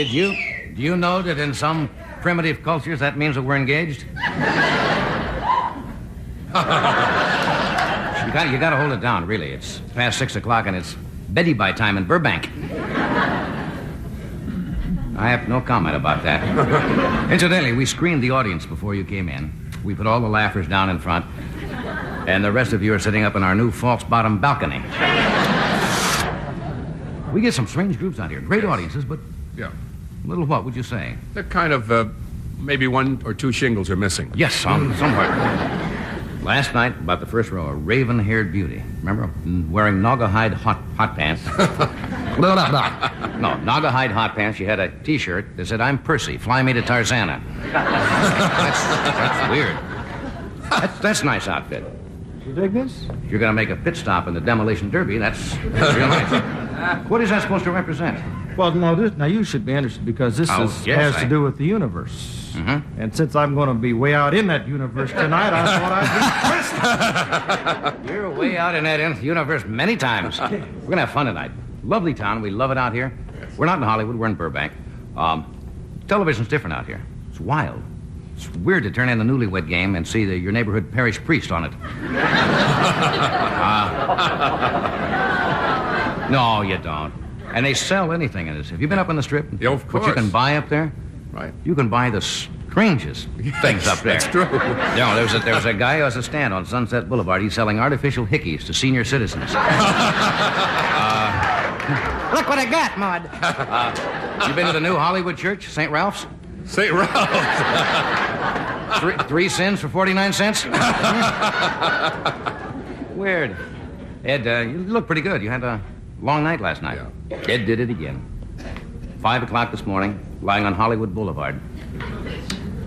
Do you know that in some primitive cultures that means that we're engaged? You got to hold it down, really. It's past 6 o'clock and it's Betty-bye time in Burbank. I have no comment about that. Incidentally, we screened the audience before you came in. We put all the laughers down in front, and the rest of you are sitting up in our new false bottom balcony. We get some strange groups out here. Great audiences, but... Yeah. A little what would you say? They're kind of, maybe 1 or 2 shingles are missing. Yes, somewhere. Last night, about the first row, a raven-haired beauty. Remember? Wearing Naugahyde hot pants. No, Naugahyde hot pants. She had a T-shirt that said, "I'm Percy, fly me to Tarzana." That's weird. That's a nice outfit. You dig this? If you're going to make a pit stop in the demolition derby, that's real nice. What is that supposed to represent? Well, now you should be interested because this has to do with the universe. Mm-hmm. And since I'm going to be way out in that universe tonight, I thought I'd be You're way out in that universe many times. We're going to have fun tonight. Lovely town. We love it out here. We're not in Hollywood. We're in Burbank. Television's different out here. It's wild. It's weird to turn in the newlywed game and see your neighborhood parish priest on it. No, you don't. And they sell anything in this. Have you been up on the Strip? Yeah, of course. What you can buy up there? Right. You can buy the strangest things up there. That's true. No, there was a guy who has a stand on Sunset Boulevard. He's selling artificial hickeys to senior citizens. Look what I got, Maud. You been to the new Hollywood church, St. Ralph's? St. Ralph's. Three sins for 49 cents? Weird. Ed, you look pretty good. You had a long night last night. Yeah. Ed did it again. 5 o'clock this morning, lying on Hollywood Boulevard.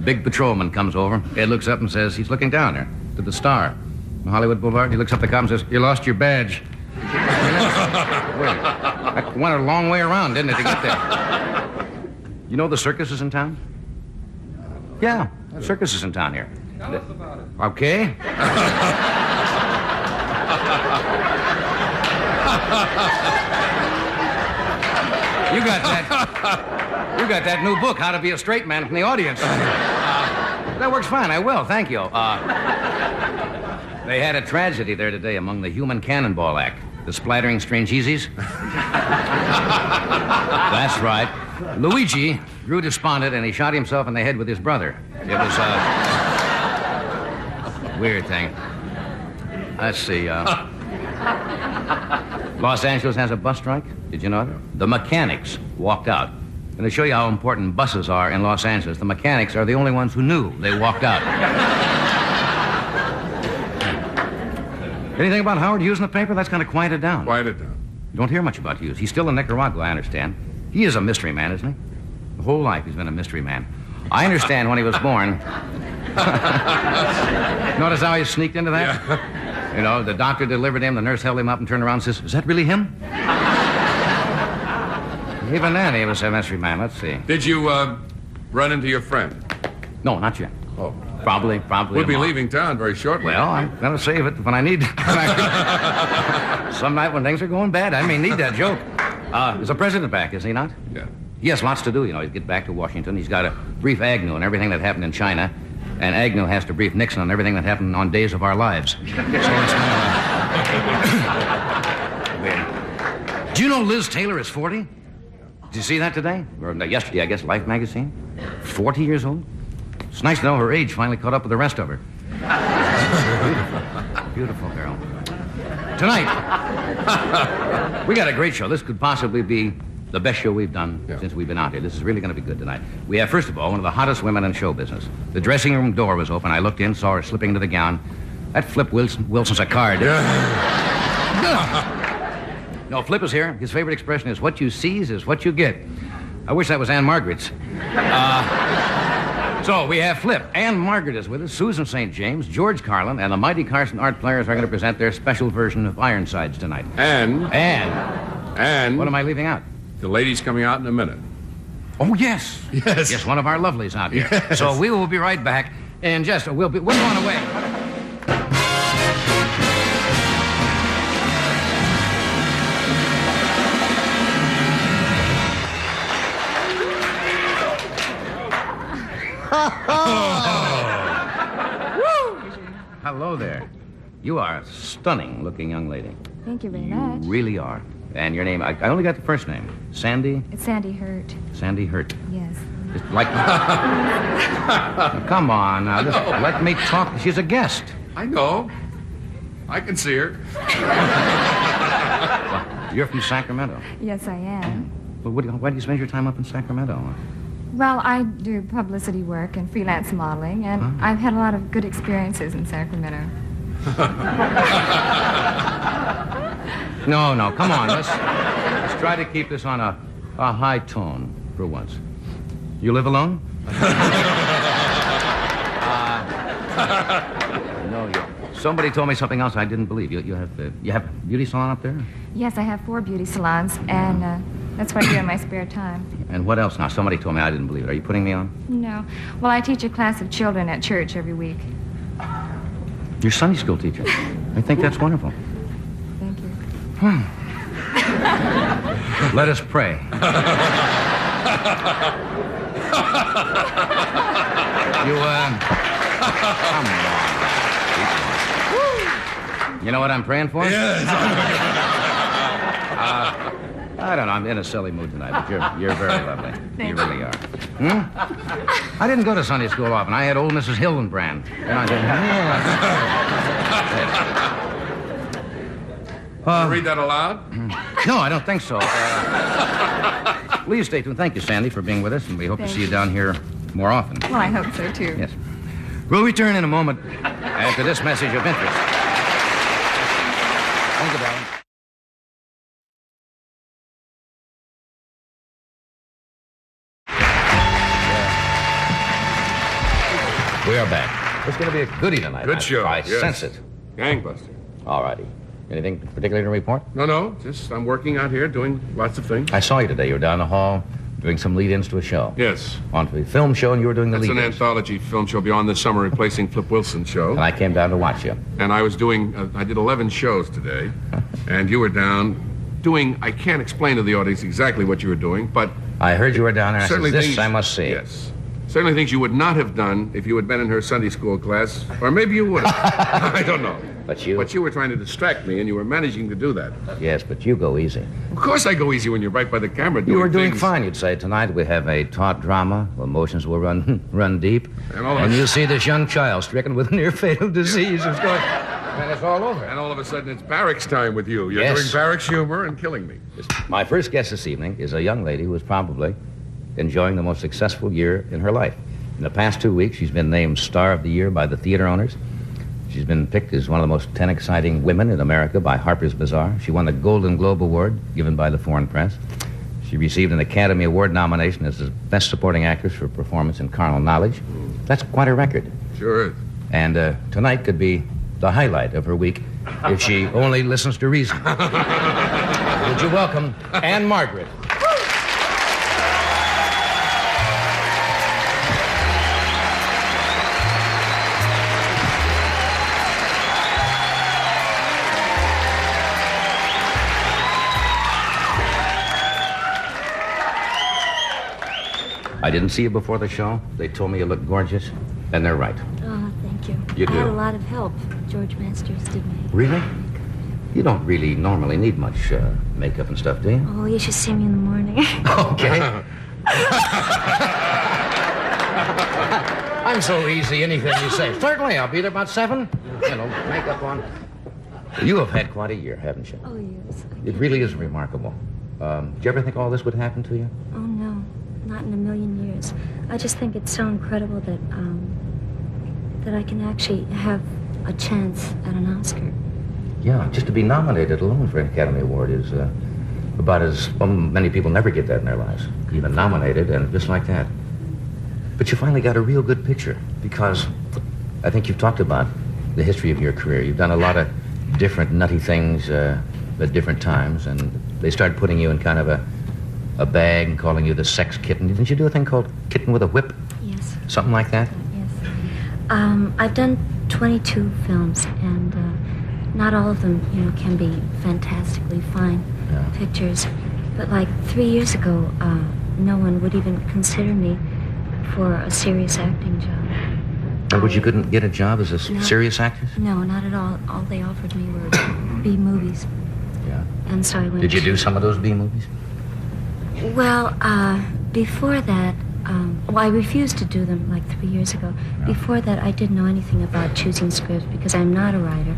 Big patrolman comes over. Ed looks up and says, he's looking down there to the star on Hollywood Boulevard. He looks up the cop and says, "You lost your badge." That went a long way around, didn't it, to get there? You know the circus is in town? Yeah, the circus is in town here. Tell us about it. Okay. You got that new book, How to Be a Straight Man, from the audience. That works fine. I will. Thank you. They had a tragedy there today among the Human Cannonball Act. The splattering Strangeezies. That's right. Luigi grew despondent and he shot himself in the head with his brother. It was a weird thing. Let's see. Los Angeles has a bus strike. Did you know that? The mechanics walked out. And to show you how important buses are in Los Angeles, the mechanics are the only ones who knew they walked out. Anything about Howard Hughes in the paper? That's kind of quieted down. Quieted down. You don't hear much about Hughes. He's still in Nicaragua, I understand. He is a mystery man, isn't he? The whole life he's been a mystery man. I understand when he was born. Notice how he sneaked into that? Yeah. You know, the doctor delivered him, the nurse held him up and turned around and says, "Is that really him?" Even then, he was a mystery man. Let's see. Did you run into your friend? No, not yet. Oh. Probably. We'll be tomorrow. leaving town very shortly. Well, I'm going to save it when I need. Some night when things are going bad, I may need that joke. Is the president back, is he not? Yeah. He has lots to do, you know. He'll get back to Washington. He's got to brief Agnew on everything that happened in China. And Agnew has to brief Nixon on everything that happened on Days of Our Lives. So it's weird. Do you know Liz Taylor is 40? Did you see that today? Or yesterday, I guess, Life magazine? 40 years old? It's nice to know her age finally caught up with the rest of her. Beautiful girl. Tonight, we got a great show. This could possibly be the best show we've done since we've been out here. This is really going to be good tonight. We have, first of all, one of the hottest women in show business. The dressing room door was open. I looked in, saw her slipping into the gown. That Flip Wilson's a card. No, Flip is here. His favorite expression is, "What you seize is what you get." I wish that was Ann-Margret's. So we have Flip. Ann-Margret is with us, Susan St. James, George Carlin, and the mighty Carson art players are going to present their special version of Ironsides tonight. And what am I leaving out? the lady's coming out in a minute. Oh, yes. Yes. Yes, one of our lovelies out here. Yes. So we will be right back in just we're going away. hello there. You are a stunning-looking young lady. Thank you very much. You really are. And your name, I only got the first name. Sandy? It's Sandy Hurt. Sandy Hurt. Yes. Just like... Come on, now. Let me talk. She's a guest. I know. I can see her. You're from Sacramento. Yes, I am. Well, why do you spend your time up in Sacramento? Well, I do publicity work and freelance modeling, and I've had a lot of good experiences in Sacramento. No, come on. Let's try to keep this on a high tone for once. You live alone? No, somebody told me something else I didn't believe. You have a beauty salon up there? Yes, I have 4 beauty salons, and that's what I do in my spare time. And what else? Now, somebody told me I didn't believe it. Are you putting me on? No. Well, I teach a class of children at church every week. You're a Sunday school teacher. I think that's wonderful. Thank you. Let us pray. Come on. You know what I'm praying for? Yes. I don't know. I'm in a silly mood tonight, but you're very lovely. Thank you really are. I didn't go to Sunday school often. I had old Mrs. Hildenbrand. And I said, Read that aloud? No, I don't think so. Please stay tuned. Thank you, Sandy, for being with us, and we hope to see you down here more often. Well, I hope so, too. Yes. We'll return in a moment after this message of interest. Thank you, darling. We are back. It's going to be a goodie tonight. Good show. I yes. sense it. Gangbuster. All righty. Anything particular to report? No. Just I'm working out here doing lots of things. I saw you today. You were down the hall doing some lead-ins to a show. Yes. On to the film show, and you were doing the That's lead-ins. an anthology film show beyond this summer replacing Flip Wilson's show. And I came down to watch you. And I was doing, I did 11 shows today. And you were down doing, I can't explain to the audience exactly what you were doing, but... I heard you were down there, and I said, this things, I must see. Yes. Certainly things you would not have done if you had been in her Sunday school class, or maybe you would have. I don't know. But you were trying to distract me, and you were managing to do that. Yes, but you go easy. Of course I go easy when you're right by the camera doing You were doing things. fine, you'd say. Tonight we have a taut drama. Emotions will run deep. And you'll see this young child stricken with near-fatal disease. It's going... And it's all over. And all of a sudden it's barracks time with you. You're doing barracks humor and killing me. My first guest this evening is a young lady who is probably enjoying the most successful year in her life. In the past 2 weeks, she's been named Star of the Year by the theater owners. She's been picked as one of the most 10 exciting women in America by Harper's Bazaar. She won the Golden Globe Award given by the Foreign Press. She received an Academy Award nomination as the Best Supporting Actress for performance in Carnal Knowledge. That's quite a record. Sure is. And tonight could be the highlight of her week if she only listens to reason. Would you welcome Ann-Margret? I didn't see you before the show. They told me you looked gorgeous, and they're right. Oh, thank you. You do? I had a lot of help. George Masters did me. Really? You don't really normally need much makeup and stuff, do you? Oh, you should see me in the morning. Okay. I'm so easy, anything you say. Certainly, I'll be there about 7. You know, makeup on. You have had quite a year, haven't you? Oh, yes. It really is remarkable. Did you ever think all this would happen to you? Oh, no. Not in a million years. I just think it's so incredible that, that I can actually have a chance at an Oscar. Yeah, just to be nominated alone for an Academy Award is about as... Well, many people never get that in their lives. Even nominated, and just like that. But you finally got a real good picture, because I think you've talked about the history of your career. You've done a lot of different nutty things at different times, and they started putting you in kind of a bag and calling you the sex kitten. Didn't you do a thing called Kitten with a Whip? Yes. Something like that? Yes. I've done 22 films, and not all of them, you know, can be fantastically fine pictures. But like 3 years ago, no one would even consider me for a serious acting job. But you couldn't get a job as a serious actress? No, not at all. All they offered me were B movies. Yeah. And so I went. Did you do some of those B movies? Well, before that, I refused to do them like 3 years ago. Yeah. Before that, I didn't know anything about choosing scripts because I'm not a writer.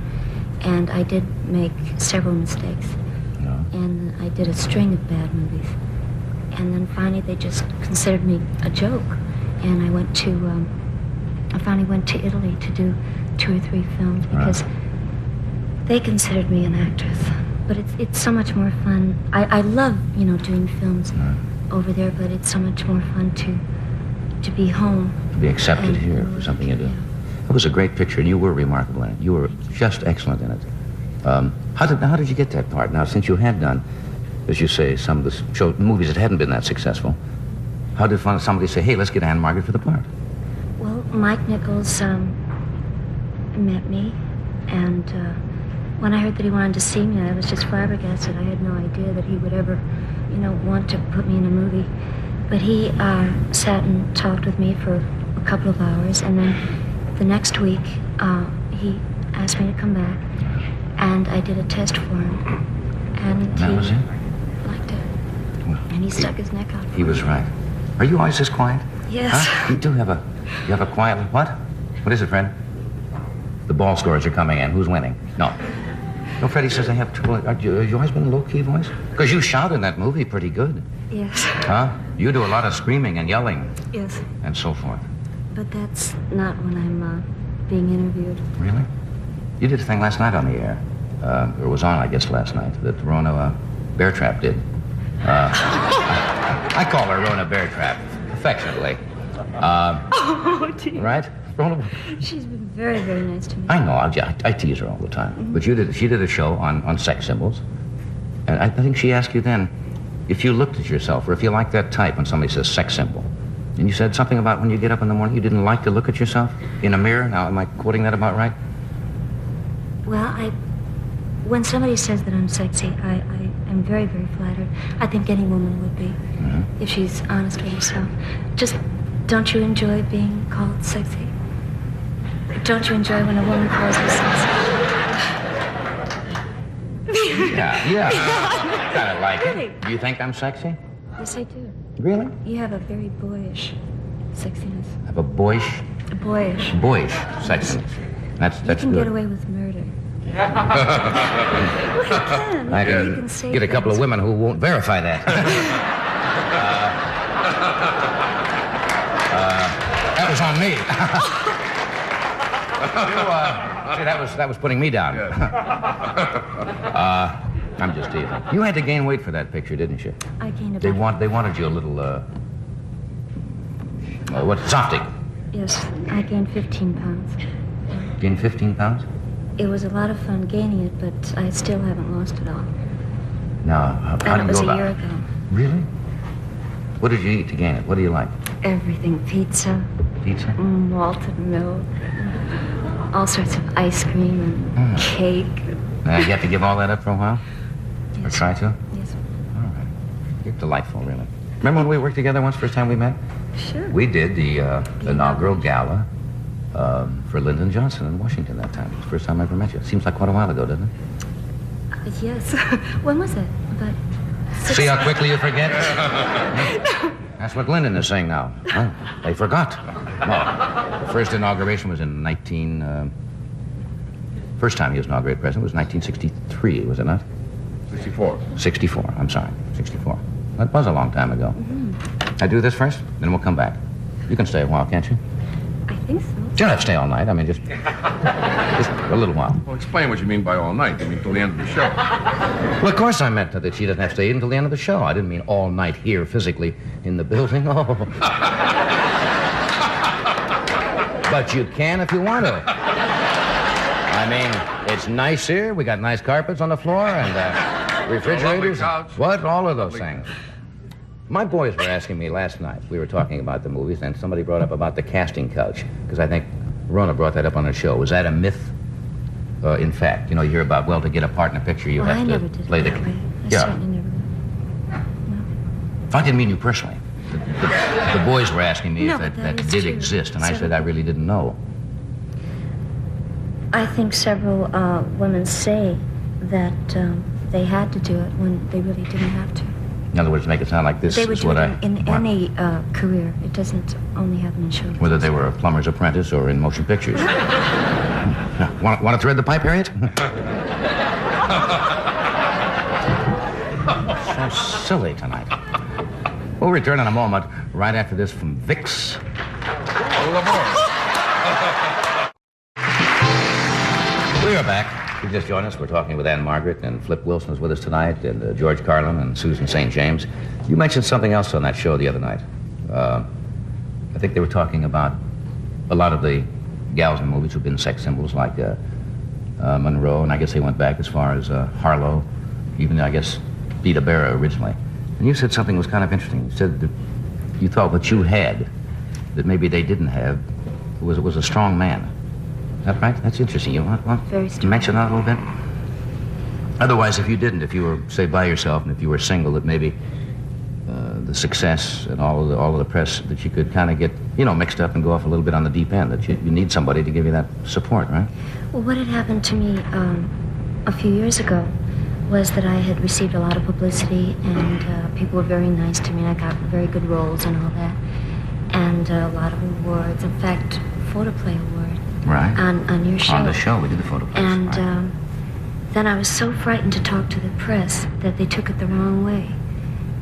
And I did make several mistakes. No. And I did a string of bad movies. And then finally they just considered me a joke. And I finally went to Italy to do 2 or 3 films because they considered me an actress. But it's so much more fun. I love, doing films over there, but it's so much more fun to be home. To be accepted here for something you do. Yeah. It was a great picture, and you were remarkable in it. You were just excellent in it. How did you get that part? Now, since you had done, as you say, some of the movies that hadn't been that successful, how did somebody say, hey, let's get Ann-Margret for the part? Well, Mike Nichols met me, and when I heard that he wanted to see me, I was just flabbergasted. I had no idea that he would ever, want to put me in a movie. But he sat and talked with me for a couple of hours, and then the next week, he asked me to come back, and I did a test for him, and that was it? Liked it, and he stuck his neck out. He was right. Are you always this quiet? Yes. Huh? You do have a quiet, what? What is it, Fred? The ball scores are coming in. Who's winning? No, Freddie says I have trouble. You always been a low-key voice? Because you shout in that movie pretty good. Yes. Huh? You do a lot of screaming and yelling. Yes. And so forth. But that's not when I'm being interviewed. Really? You did a thing last night on the air. Or was on, I guess, last night, that Rona Bear Trap did. I call her Rona Bear Trap, affectionately. Oh, dear. Right? Rona? She's been very, very nice to me. I know, I tease her all the time. Mm-hmm. But she did a show on sex symbols. And I think she asked you then if you looked at yourself, or if you like that type when somebody says sex symbol. And you said something about when you get up in the morning, you didn't like to look at yourself in a mirror. Now, am I quoting that about right? Well, when somebody says that I'm sexy, I am very, very flattered. I think any woman would be, if she's honest with herself. Just, don't you enjoy being called sexy? Don't you enjoy when a woman calls you sexy? Yeah. Kind of like Really? it. Do you think I'm sexy? Yes, I do. Really? You have a very boyish sexiness. I have a boyish sexiness. That's You can good. get away with murder. I can get a couple of women who won't verify that. That was on me. See, that was putting me down. I'm just teasing. You had to gain weight for that picture, didn't you? I gained They about... wanted you a little softy. Yes, I gained 15 pounds. Gained 15 pounds? It was a lot of fun gaining it, but I still haven't lost it all. Now, how do And you it was go a about year it? ago. Really? What did you eat to gain it? What do you like? Everything. Pizza, Pizza? malted milk, all sorts of ice cream and cake. You have to give all that up for a while? Or Yes. try to? Yes. All right. You're delightful, really. Remember when we worked together once, first time we met? Sure. We did the inaugural gala for Lyndon Johnson in Washington that time. It was the first time I ever met you. It seems like quite a while ago, doesn't it? Yes. When was it? About 6... See how quickly you forget? That's what Lyndon is saying now. Oh, they forgot. Well, the first inauguration was in first time he was inaugurated president was 1963, was it not? 64. 64, I'm sorry, 64. That was a long time ago. I do this first, then we'll come back. You can stay a while, can't you? I think so. You don't have to stay all night. I mean, just a little while. Well, explain what you mean by all night. You mean till the end of the show. Well, of course I meant that she doesn't have to stay until the end of the show. I didn't mean all night here physically in the building. Oh. But you can if you want to. I mean, it's nice here. We got nice carpets on the floor and refrigerators. Couch. What? All of those things. My boys were asking me last night. We were talking about the movies, and somebody brought up about the casting couch, because I think Rona brought that up on her show. Was that a myth? In fact, you hear about, well, to get a part in a picture, you have I to never did play it the... that way. I Yeah. certainly never did. No. I didn't mean you personally. The boys were asking me No, if but that that is did true. exist, and I So- said I really didn't know. I think several women say that they had to do it when they really didn't have to. In other words, make it sound like this they would is do what it in any career. It doesn't only happen in show business. Whether they were a plumber's apprentice or in motion pictures. Want to thread the pipe, Harriet? So silly tonight. We'll return in a moment, right after this from Vicks. We are back. You just joined us. We're talking with Ann-Margret, and Flip Wilson is with us tonight, and George Carlin and Susan St. James. You mentioned something else on that show the other night. I think they were talking about a lot of the gals in movies who've been sex symbols, like Monroe, and I guess they went back as far as Harlow, even, I guess, Vita Berra originally. And you said something was kind of interesting. You said that you thought what you had that maybe they didn't have was a strong man. Is that right? That's interesting. You want to mention that a little bit? Otherwise, if you didn't, if you were, say, by yourself, and if you were single, that maybe the success and all of the press, that you could kind of get, mixed up and go off a little bit on the deep end, that you need somebody to give you that support, right? Well, what had happened to me a few years ago was that I had received a lot of publicity, and people were very nice to me. I got very good roles and all that, and a lot of awards. In fact, photoplay award. Right. On your show. On the show, we did the photoplays. And right. Then I was so frightened to talk to the press that they took it the wrong way.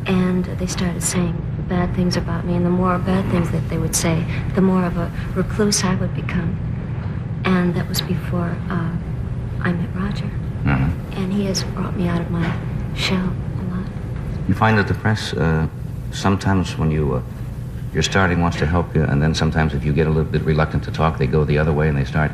And they started saying bad things about me, and the more bad things that they would say, the more of a recluse I would become. And that was before I met Roger. Mm-hmm. And he has brought me out of my shell a lot. You find that the press, sometimes when your starting wants to help you, and then sometimes if you get a little bit reluctant to talk, they go the other way and they start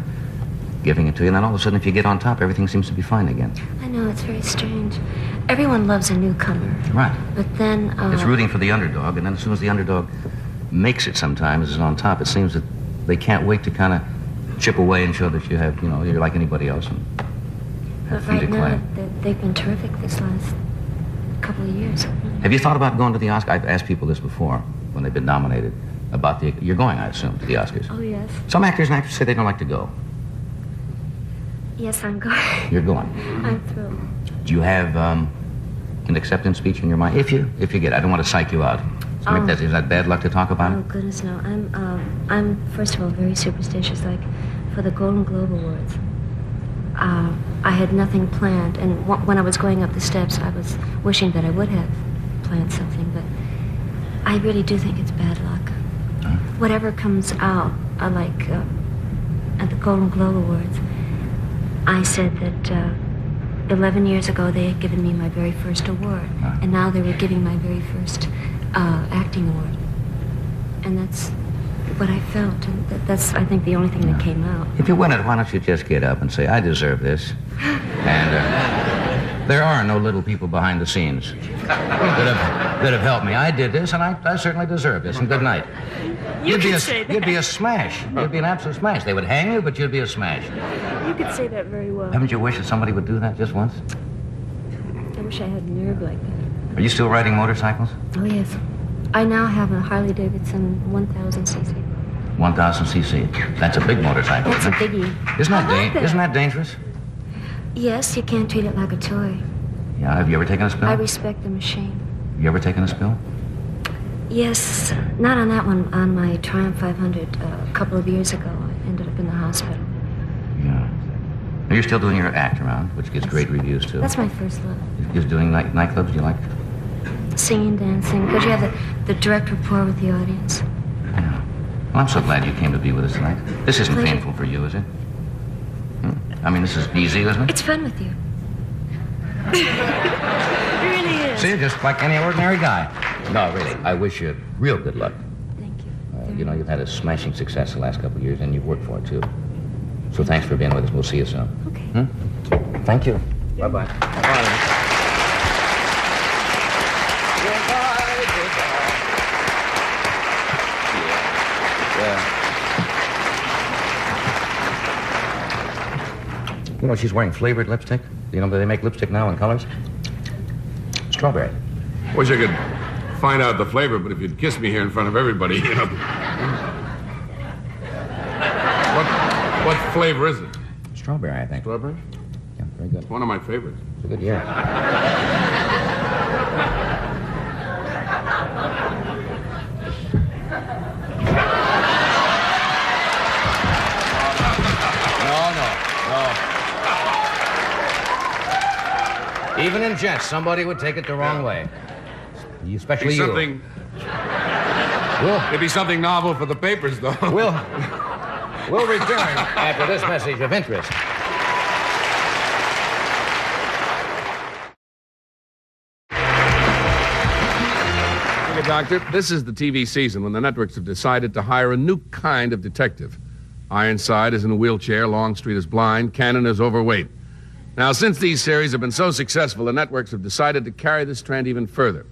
giving it to you, and then all of a sudden if you get on top, everything seems to be fine again. I know, it's very strange. Everyone loves a newcomer. Right. But then... it's rooting for the underdog, and then as soon as the underdog makes it sometimes, is on top, it seems that they can't wait to kind of chip away and show that you have, you're like anybody else and have feet of clay. They've been terrific this last couple of years. Have you thought about going to the Oscars? I've asked people this before when they've been nominated about you're going, I assume, to the Oscars. Oh, yes. Some actors and actresses say they don't like to go. Yes, I'm going. You're going. I'm thrilled. Do you have an acceptance speech in your mind? If you get it. I don't want to psych you out. So maybe is that bad luck to talk about it? Oh, goodness, no. I'm first of all, very superstitious. Like, for the Golden Globe Awards, I had nothing planned. And when I was going up the steps, I was wishing that I would have planned something. But I really do think it's bad luck. Huh? Whatever comes out, at the Golden Globe Awards, I said that 11 years ago they had given me my very first award, and now they were giving my very first acting award. And that's what I felt, and that's, I think, the only thing that came out. If you win it, why don't you just get up and say, I deserve this? And there are no little people behind the scenes that have helped me. I did this, and I certainly deserve this, and good night. You'd be a smash. You'd be an absolute smash. They would hang you, but you'd be a smash. You could say that very well. Haven't you wished that somebody would do that just once? I wish I had a nerve like that. Are you still riding motorcycles? Oh, yes. I now have a Harley-Davidson 1000cc. 1000cc. That's a big motorcycle. That's a biggie. Isn't that dangerous? Yes, you can't treat it like a toy. Yeah, have you ever taken a spill? I respect the machine. Have you ever taken a spill? Yes, not on that one. On my Triumph 500 a couple of years ago, I ended up in the hospital. Yeah. Now you're still doing your act around, which gets great reviews, too. That's my first love. You're doing nightclubs, do you like? Singing, dancing, because you have the direct rapport with the audience. Yeah. Well, I'm so glad you came to be with us tonight. This isn't Pleasure. painful for you, is it? I mean, this is easy, isn't it? It's fun with you. It really is. See, just like any ordinary guy. No, really, I wish you real good luck. Thank you. You've had a smashing success the last couple of years, and you've worked for it, too. So thanks for being with us. We'll see you soon. Okay. Thank you. Bye-bye. Bye-bye. You know, she's wearing flavored lipstick. You know, they make lipstick now in colors. Strawberry. Wish I could find out the flavor, but if you'd kiss me here in front of everybody, What flavor is it? strawberry, I think. Strawberry? Yeah, very good. It's one of my favorites. It's a good year. No. Even in jest, somebody would take it the wrong way. Especially you. Something... It'd be something novel for the papers, though. We'll return after this message of interest. Doctor, this is the TV season when the networks have decided to hire a new kind of detective. Ironside is in a wheelchair, Longstreet is blind, Cannon is overweight. Now, since these series have been so successful, the networks have decided to carry this trend even further.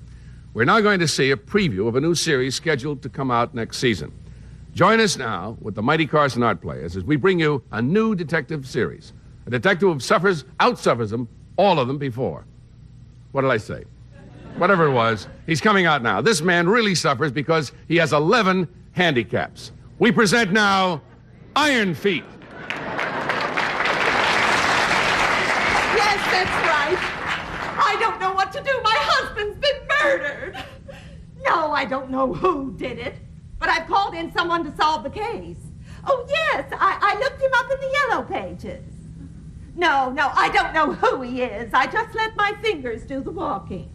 We're now going to see a preview of a new series scheduled to come out next season. Join us now with the mighty Carson art players as we bring you a new detective series. A detective who outsuffers them, all of them before. What did I say? Whatever it was, he's coming out now. This man really suffers because he has 11 handicaps. We present now Iron Feet. Yes, that's right. I don't know what to do. My husband's been murdered. No, I don't know who did it, but I've called in someone to solve the case. Oh, yes, I looked him up in the yellow pages. No, I don't know who he is. I just let my fingers do the walking.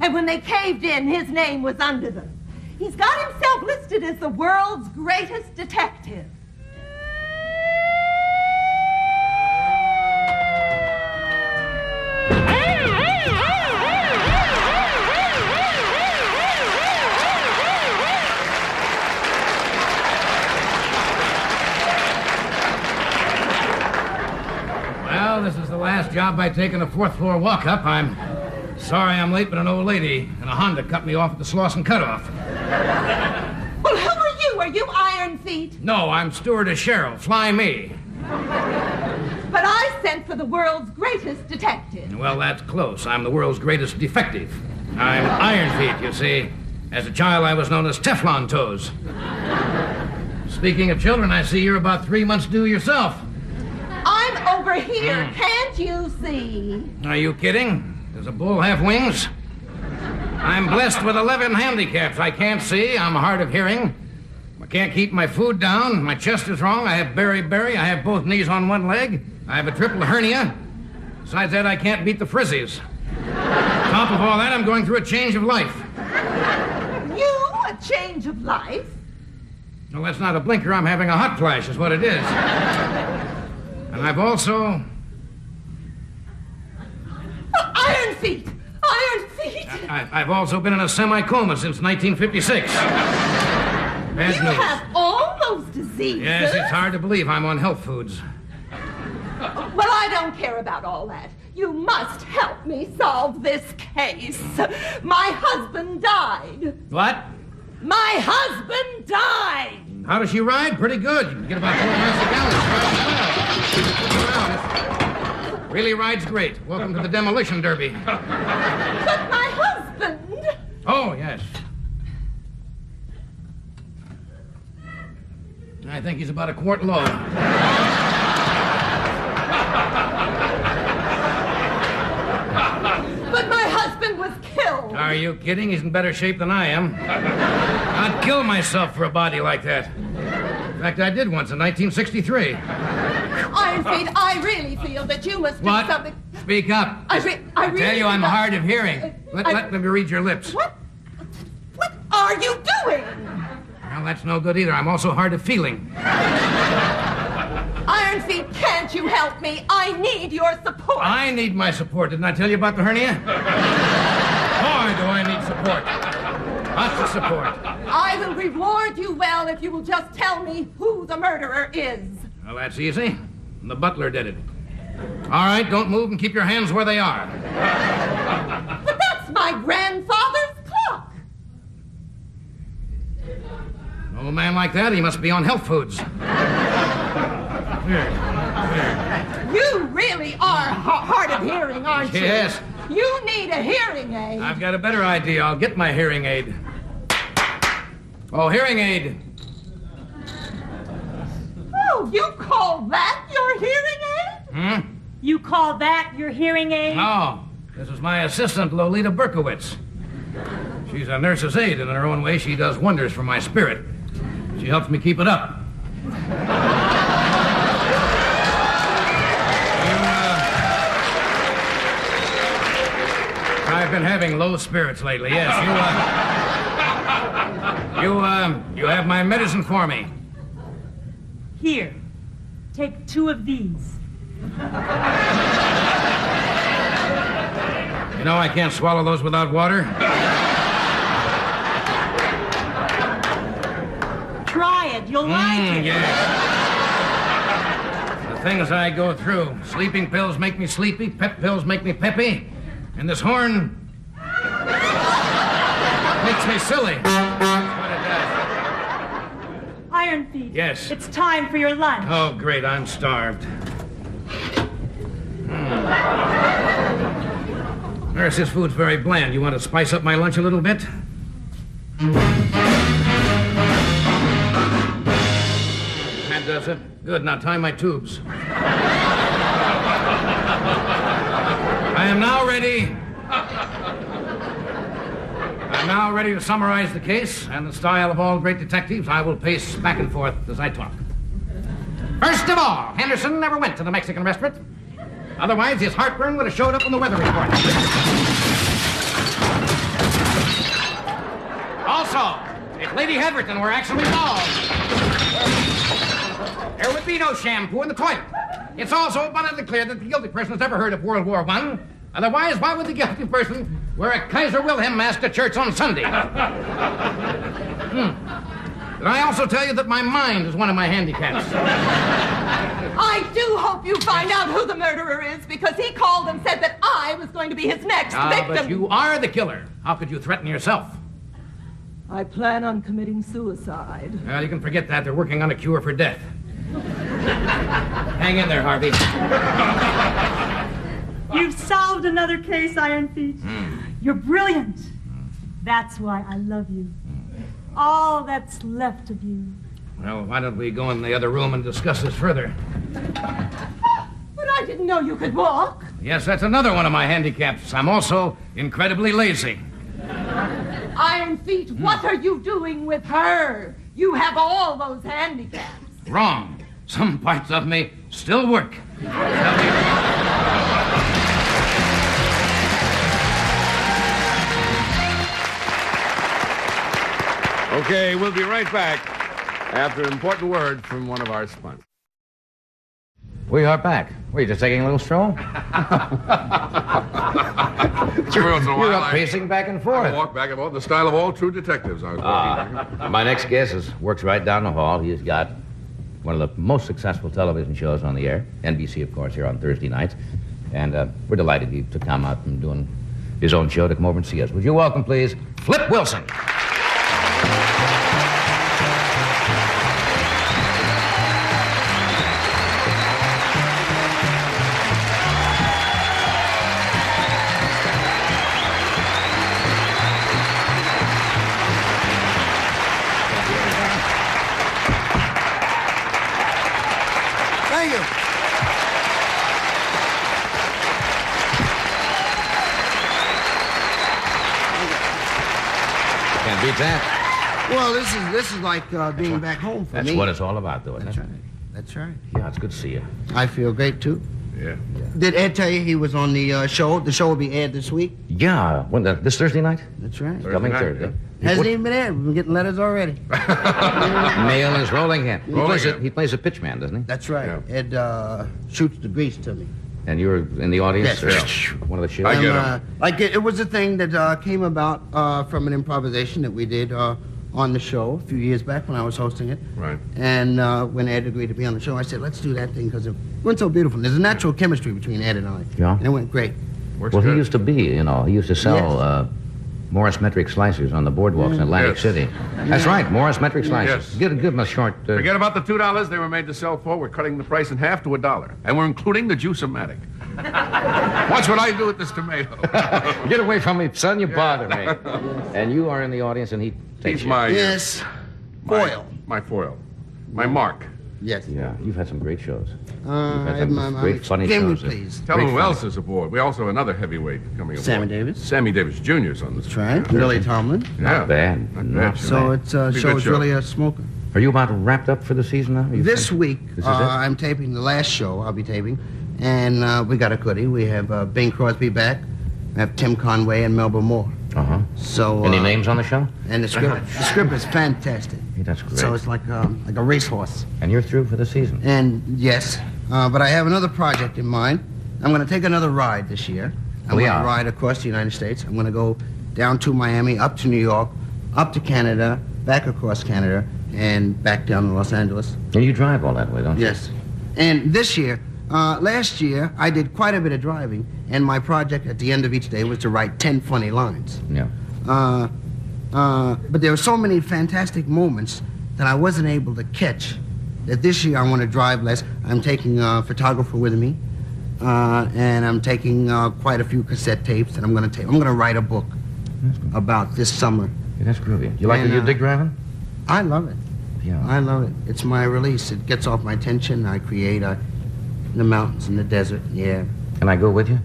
And when they caved in, his name was under them. He's got himself listed as the world's greatest detective. Well, this is the last job I take in a fourth-floor walk-up. I'm sorry I'm late, but an old lady in a Honda cut me off at the Slauson Cutoff. Well, who are you? Are you Iron Feet? No, I'm Stewardess Cheryl. Fly me. But I sent for the world's greatest detective. Well, that's close. I'm the world's greatest defective. I'm Iron Feet, you see. As a child, I was known as Teflon Toes. Speaking of children, I see you're about 3 months due yourself. I'm over here. Can't you see? Are you kidding? Does a bull have wings? I'm blessed with 11 handicaps. I can't see. I'm hard of hearing. I can't keep my food down. My chest is wrong. I have beriberi. I have both knees on one leg. I have a triple hernia. Besides that, I can't beat the frizzies. On top of all that, I'm going through a change of life. You? A change of life? Well, that's not a blinker. I'm having a hot flash is what it is. And I've also... Iron Feet! Iron Feet! I've also been in a semi-coma since 1956. Bad news. You have all those diseases? Yes, it's hard to believe I'm on health foods. Well, I don't care about all that. You must help me solve this case. My husband died. What? My husband died! How does she ride? Pretty good. You can get about 4 miles a gallon. Really rides great. Welcome to the demolition derby. But my husband... Oh, yes. I think he's about a quart low. But my husband was killed. Are you kidding? He's in better shape than I am. I'd kill myself for a body like that. In fact, I did once in 1963. Iron Feet, I really feel that you must do something... Speak up. I really tell you I'm hard of hearing. Let me read your lips. What are you doing? Well, that's no good either. I'm also hard of feeling. Iron Feet, can't you help me? I need your support. I need my support. Didn't I tell you about the hernia? Boy, do I need support. Lots of support. I will reward you well if you will just tell me who the murderer is. Well, that's easy. The butler did it. All right, don't move and keep your hands where they are. But that's my grandfather's clock. An old man like that, he must be on health foods. Here. You really are hard of hearing, aren't you? Yes. You need a hearing aid. I've got a better idea. I'll get my hearing aid. Oh, hearing aid. Oh, you call that your hearing aid? You call that your hearing aid? No. This is my assistant, Lolita Berkowitz. She's a nurse's aide, and in her own way, she does wonders for my spirit. She helps me keep it up. I've been having low spirits lately, yes. You have my medicine for me. Here, take 2 of these. You know I can't swallow those without water. Try it. You'll like it. Yes. The things I go through. Sleeping pills make me sleepy. Pep pills make me peppy. And this horn makes me silly. That's what it does. Iron Feet. Yes. It's time for your lunch. Oh, great. I'm starved. Nurse, this food's very bland. You want to spice up my lunch a little bit? That does it. Good. Now tie my tubes. I am now ready. I'm now ready to summarize the case, and the style of all great detectives, I will pace back and forth as I talk. First of all, Henderson never went to the Mexican restaurant. Otherwise, his heartburn would have showed up in the weather report. Also, if Lady Hedgerton were actually involved, there would be no shampoo in the toilet. It's also abundantly clear that the guilty person has never heard of World War I. Otherwise, why would the guilty person wear a Kaiser Wilhelm mask to church on Sunday? Did I also tell you that my mind is one of my handicaps? I do hope you find out who the murderer is, because he called and said that I was going to be his next victim. But you are the killer. How could you threaten yourself? I plan on committing suicide. Well, you can forget that. They're working on a cure for death. Hang in there, Harvey. You've solved another case, Iron Feet. You're brilliant. That's why I love you. All that's left of you. Well, why don't we go in the other room and discuss this further? But I didn't know you could walk. Yes, that's another one of my handicaps. I'm also incredibly lazy. Iron Feet, what are you doing with her? You have all those handicaps. Wrong. Some parts of me still work. Okay, we'll be right back after an important word from one of our sponsors. We are back. Were you just taking a little stroll? You're up pacing back and forth. I walk back and forth in the style of all true detectives. I was walking. My next guest works right down the hall. He's got one of the most successful television shows on the air. NBC, of course, here on Thursday nights. And we're delighted he took time out from doing his own show to come over and see us. Would you welcome, please, Flip Wilson. Thank you. Can't beat that. Well, this is like being back home for me. That's what it's all about, though, isn't That's it? right. That's right. Yeah, it's good to see you. I feel great too. Yeah. Did Ed tell you he was on the show? The show will be aired this week. Yeah, this Thursday night? That's right. Coming night, Thursday. Hasn't even been aired. We've been getting letters already. Mail is rolling in. Rolling in. He plays a pitchman, doesn't he? That's right. Yeah. Ed shoots the grease to me. And you were in the audience? Yes. One of the shows? I get him. Like it was a thing that came about from an improvisation that we did on the show a few years back when I was hosting it. Right. And when Ed agreed to be on the show, I said, let's do that thing because it went so beautiful. There's a natural chemistry between Ed and I. Yeah. And it went great. Works Well, he good. used to be, he used to sell Morris metric slicers on the boardwalks in Atlantic Yes. City. That's right, Morris metric slicers. Yes. Give him a short... Forget about the $2 they were made to sell for. We're cutting the price in half to $1. And we're including the juice-o-matic. Watch what I do with this tomato. Get away from me, son, you bother me. And you are in the audience and he takes He's you. my... Yes. Foil. My foil. My mark. Yes. Yeah, you've had some great shows. You've had I'm some great, funny extremely shows. pleased. Tell them who Great else is aboard. We also have another heavyweight coming aboard. Sammy Davis. Sammy Davis Jr.'s on this. That's right. Lily Tomlin. Yeah. Bad. Not Not bad. So it's Be a show good is show. really a smoker. Are you about wrapped up for the season now? This week, This is it? I'm taping the last show I'll be taping, and we got a goodie. We have Bing Crosby back. We have Tim Conway and Melba Moore. Uh-huh. So Any names on the show? And the script is fantastic. Yeah, that's great. So it's like a racehorse. And you're through for the season. And yes, but I have another project in mind. I'm going to take another ride this year. I'm going to ride across the United States. I'm going to go down to Miami, up to New York, up to Canada, back across Canada, and back down to Los Angeles. And you drive all that way, don't you? Yes. And this year, last year, I did quite a bit of driving, and my project at the end of each day was to write 10 funny lines. Yeah. But there were so many fantastic moments that I wasn't able to catch that this year I want to drive less. I'm taking a photographer with me, and I'm taking quite a few cassette tapes, and I'm going to write a book about this summer. Yeah, that's groovy. You like And, it? You dig driving? I love it. Yeah. I love it. It's my release. It gets off my tension. I create in the mountains, in the desert. Yeah. Can I go with you?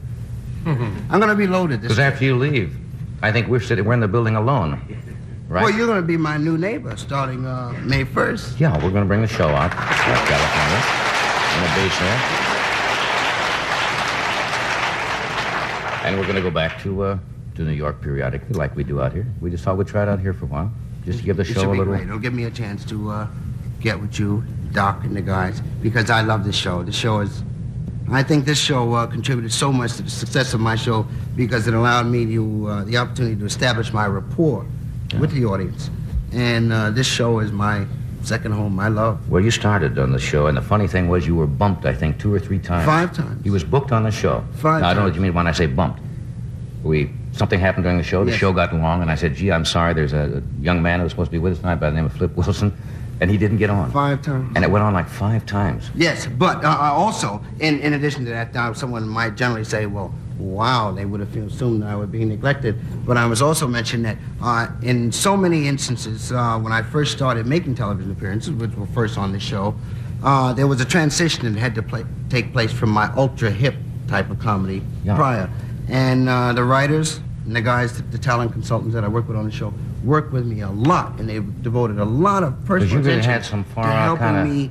I'm going to be loaded this Because after you leave, I think we're in the building alone. Right? Well, you're going to be my new neighbor starting May 1st. Yeah, we're going to bring the show out. California. In the base there. And we're going to go back to New York periodically, like we do out here. We just thought we'd try it out here for a while. Just to give the It show should a be little... great. It'll give me a chance to get with you, Doc, and the guys, because I love this show. The show is... I think this show contributed so much to the success of my show because it allowed me to the opportunity to establish my rapport with the audience. And this show is my second home, my love. Well, you started on the show, and the funny thing was you were bumped, I think, 2 or 3 times. 5 times. You was booked on the show. 5 Now, I don't know times. what you mean when I say bumped. Something happened during the show. The Yes. show got long, and I said, gee, I'm sorry, there's a young man who was supposed to be with us tonight by the name of Flip Wilson, and he didn't get on. 5 times. And it went on like 5 times. Yes, but also, in addition to that, someone might generally say, well, wow, they would have assumed that I would be neglected. But I was also mentioned that in so many instances, when I first started making television appearances, which were first on the show, there was a transition that had to take place from my ultra-hip type of comedy prior. And the writers and the guys, the talent consultants that I work with on the show, worked with me a lot, and they devoted a lot of personal you really attention had some to far-out helping me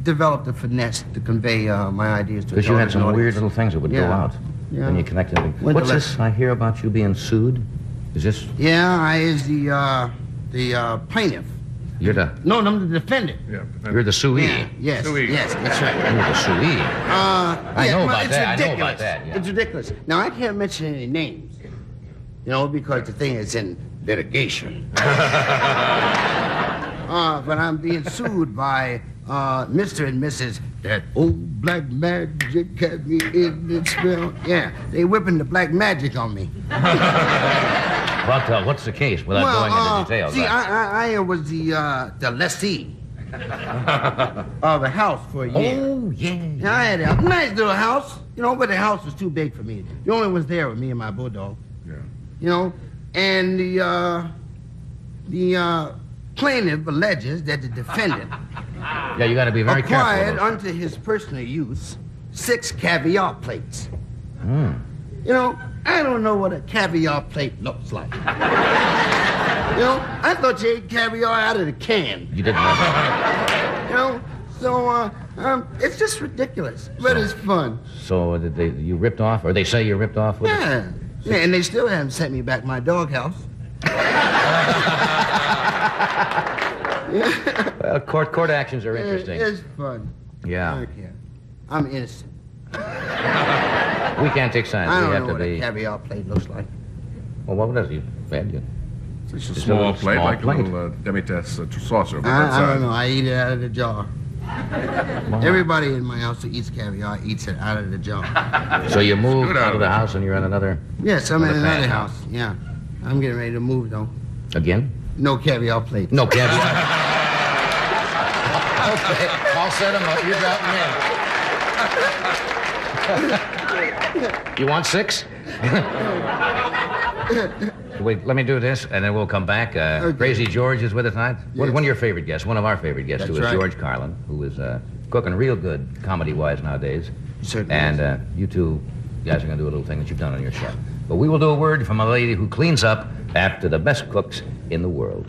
develop the finesse to convey my ideas to a Because you had some television weird audience. little things that would go out Yeah. when you connected them. Went What's to this I hear about you being sued? Is this... Yeah, I is the plaintiff. You're the... No, I'm the defendant. Yeah. You're the suee. Yeah, yes, Suey. yes, that's right. You're the suee. I know about that. I know about that, yeah. It's ridiculous. Now, I can't mention any names, because the thing is in litigation. But I'm being sued by Mr. and Mrs. That old black magic had me in its spell. Yeah, they whipping the black magic on me. Well, what's the case without going into details? See, I was the lessee of a house for a year. Oh, yeah. And I had a nice little house, but the house was too big for me. The only one was there with me and my bulldog. Yeah. And the plaintiff alleges that the defendant Yeah, you got to be very acquired careful. unto his personal use 6 caviar plates. Mm. I don't know what a caviar plate looks like. I thought you ate caviar out of the can. You didn't know that. So it's just ridiculous, but it's fun. So you ripped off, or they say you ripped off with it? Yeah, and they still haven't sent me back my doghouse. Well, court actions are interesting. It's fun. Yeah. I don't care. I'm innocent. We can't take sides. I We don't have know to what be... a caviar plate looks like. Well, what does you fed you? It's a Just a small little plate, small like plate. a little demi-tasse saucer. But I don't know. I eat it out of the jar. Wow. Everybody in my house who eats caviar eats it out of the jar. So you moved Scoot out out of of the it. house and you're in another... Yes, I'm in Another another penthouse. house. Yeah. I'm getting ready to move, though. Again? No caviar plates. No caviar. Okay, I'll set them up. You drop them in. You want 6? Wait, let me do this, and then we'll come back. Crazy George is with us tonight. Yes. One of your favorite guests, one of our favorite guests, That's who is right. George Carlin, who is cooking real good comedy-wise nowadays. Certainly And you two guys are going to do a little thing that you've done on your show. But we will do a word from a lady who cleans up after the best cooks in the world.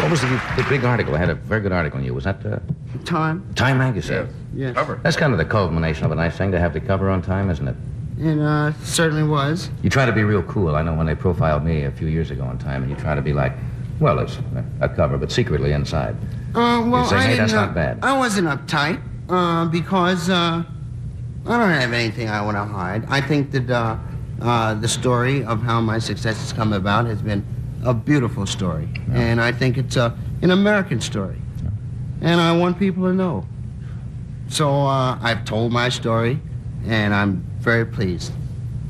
What was the big article? I had a very good article on you. Was that Time. Time magazine? Yes. Cover. That's kind of the culmination of a nice thing to have the cover on Time, isn't it? It certainly was. You try to be real cool. I know when they profiled me a few years ago on Time, and you try to be like, well, it's a cover, but secretly inside. Well, You're saying, hey, I that's didn't, not bad. I wasn't uptight because I don't have anything I want to hide. I think that the story of how my success has come about has been a beautiful story. Yeah. And I think it's an American story. Yeah. And I want people to know. So I've told my story, and I'm very pleased.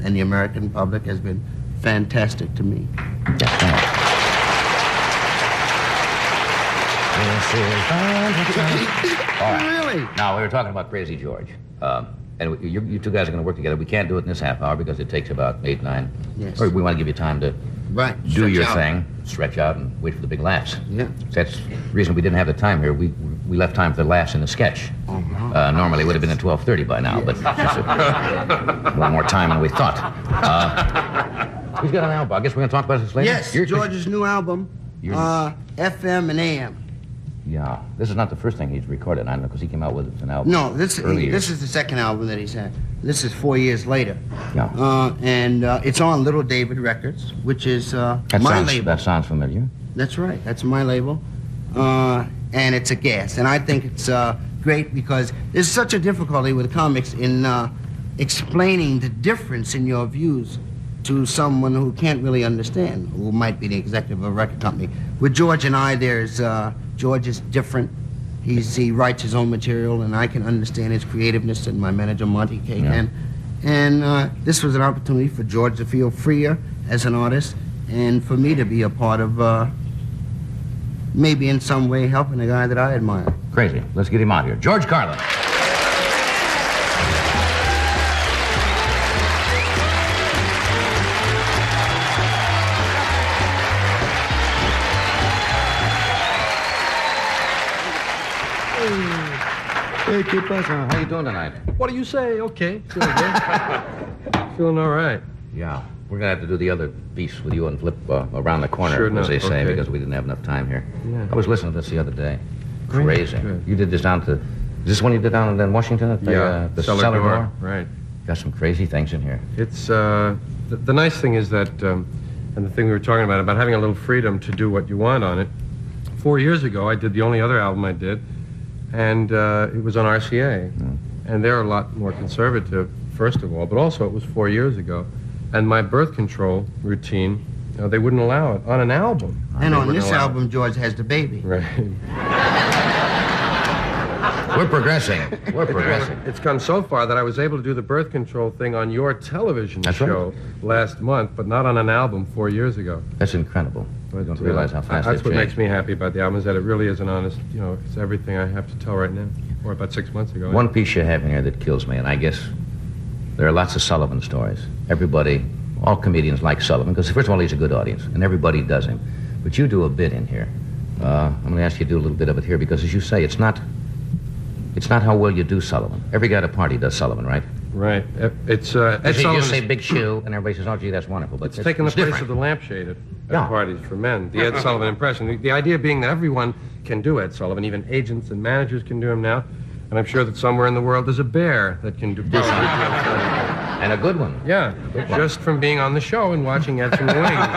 And the American public has been fantastic to me. That's right. All right. Really? Now, we were talking about Crazy George. And you two guys are going to work together. We can't do it in this half hour because it takes about 8, 9. Yes. Or we want to give you time to Right. do Stretch your out. thing, stretch out, and wait for the big laughs. Yeah. That's the reason we didn't have the time here. We left time for the laughs in the sketch. Oh, no. Normally it would have been at 12:30 by now, but just a little more time than we thought. Who's got an album? I guess we're going to talk about this later. Yes, George's new album, FM and AM. Yeah, this is not the first thing he's recorded, I know, because he came out with an album. No, this earlier. is the second album that he's had. This is 4 years later. Yeah. And it's on Little David Records, which is That my sounds, label. That sounds familiar. That's right. That's my label. And it's a gas. And I think it's great because there's such a difficulty with comics in explaining the difference in your views to someone who can't really understand, who might be the executive of a record company. With George and I, George is different. He writes his own material, and I can understand his creativeness, and my manager, Monty K. Yeah. And this was an opportunity for George to feel freer as an artist, and for me to be a part of maybe in some way helping a guy that I admire. Crazy. Let's get him out here. George Carlin. Hey, ¿qué pasa? How you doing tonight? What do you say? Okay. Feeling good. Feeling all right. Yeah. We're going to have to do the other piece with you and Flip around the corner, Sure as enough, they say, okay. because we didn't have enough time here. Yeah. I was listening to this the other day. Great, Crazy. good. You did this down to... Is this one you did down in Washington at the cellar door? Right. Got some crazy things in here. It's the nice thing is that, and the thing we were talking about having a little freedom to do what you want on it. 4 years ago, I did the only other album I did, and it was on RCA, and they're a lot more conservative, first of all, but also it was 4 years ago, and my birth control routine, they wouldn't allow it on an album. And They on wouldn't this allow album, George has the baby. it. Right. We're progressing. We're progressing. It's come so far that I was able to do the birth control thing on your television That's right. show last month, but not on an album 4 years ago. That's incredible. You don't realize how fast That's they've what changed. makes me happy about the album, is that it really is an honest, it's everything I have to tell right now. Or about 6 months ago. One piece you have in here that kills me, and I guess there are lots of Sullivan stories. Everybody, all comedians like Sullivan, because first of all, he's a good audience, and everybody does him. But you do a bit in here. I'm going to ask you to do a little bit of it here, because as you say, it's not how well you do Sullivan. Every guy at a party does Sullivan, right? Right. It's Ed You Sullivan. just say big shoe, and everybody says, oh, gee, that's wonderful. But It's taken the place different. of the lampshade at Yeah. parties for men. The Ed Sullivan impression. The idea being that everyone can do Ed Sullivan. Even agents and managers can do him now. And I'm sure that somewhere in the world there's a bear that can do Ed Sullivan. And a good one. Yeah, just from being on the show and watching Ed from the wings.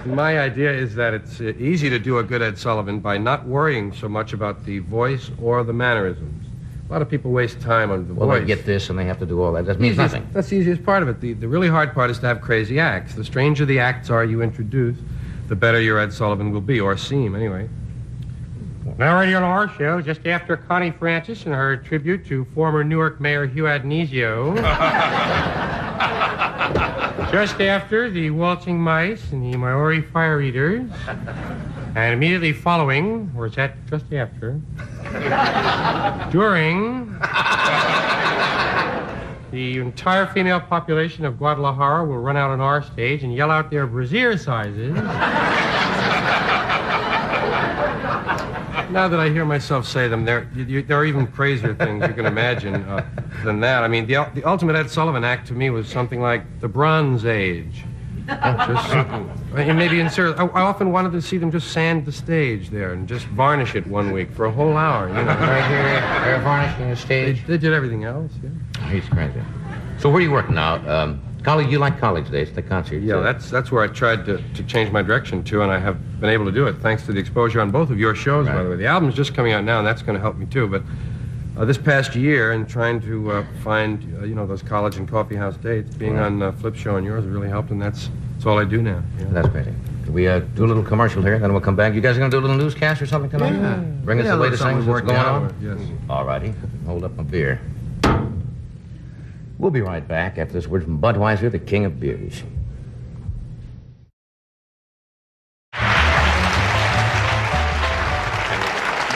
My idea is that it's easy to do a good Ed Sullivan by not worrying so much about the voice or the mannerisms. A lot of people waste time on the Well, voice. they get this, and they have to do all that. That means nothing. That's the easiest part of it. The really hard part is to have crazy acts. The stranger the acts are you introduce, the better your Ed Sullivan will be, or seem, anyway. Now, right here on our show, just after Connie Francis and her tribute to former Newark Mayor Hugh Adnesio. Just after the Waltzing Mice and the Maori Fire Eaters. And immediately following, or is that just after? During the entire female population of Guadalajara will run out on our stage and yell out their brassiere sizes. Now that I hear myself say them, there are even crazier things you can imagine than that. I mean, the ultimate Ed Sullivan act to me was something like the Bronze Age. Maybe insert. I often wanted to see them just sand the stage there and just varnish it one week for a whole hour. You know, Right here, they're varnishing the stage. They did everything else. Yeah. He's crazy. So where are you working now? College? You like college days, the concerts? Yeah, that's where I tried to change my direction to, and I have been able to do it thanks to the exposure on both of your shows, by the way. The album's just coming out now, and that's going to help me too. But this past year, in trying to find those college and coffee house dates, being on Flip's show and yours has really helped, and that's all I do now. You know? That's crazy. We do a little commercial here, then we'll come back. You guys are going to do a little newscast or something tonight? Yeah. Bring us the latest things that's going on? Yes. All righty. Hold up my beer. We'll be right back after this word from Budweiser, the king of beers.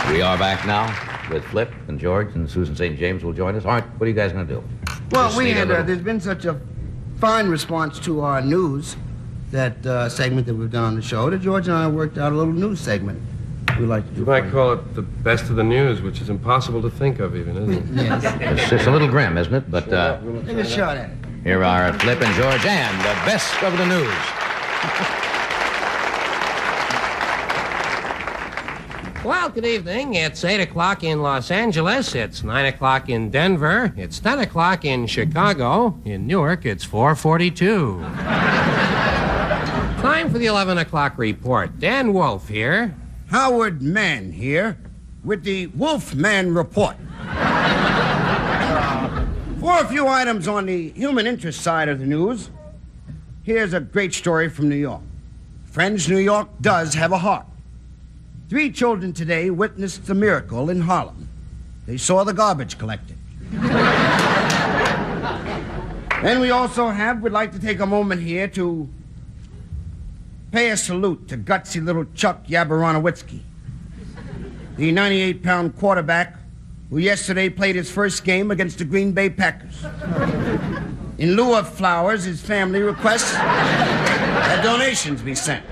We are back now with Flip and George, and Susan St. James will join us. All right, what are you guys going to do? Well, Just need a little- there's been such a fine response to our news, that segment that we've done on the show, that George and I worked out a little news segment we like to do. You for might call it the best of the news, which is impossible to think of even, isn't it? Yes. It's a little grim, isn't it? But Take a shot at it. here are Flip and George and the best of the news. Well, good evening. It's 8 o'clock in Los Angeles. It's 9 o'clock in Denver. It's 10 o'clock in Chicago. In Newark, it's 4:42. Time for the 11 o'clock report. Dan Wolf here. Howard Mann here with the Wolfman Report. For a few items on the human interest side of the news, here's a great story from New York. Friends, New York does have a heart. 3 children today witnessed the miracle in Harlem. They saw the garbage collected. And we also would like to take a moment here to pay a salute to gutsy little Chuck Yabaronowitsky, the 98-pound quarterback who yesterday played his first game against the Green Bay Packers. In lieu of flowers, his family requests that donations be sent.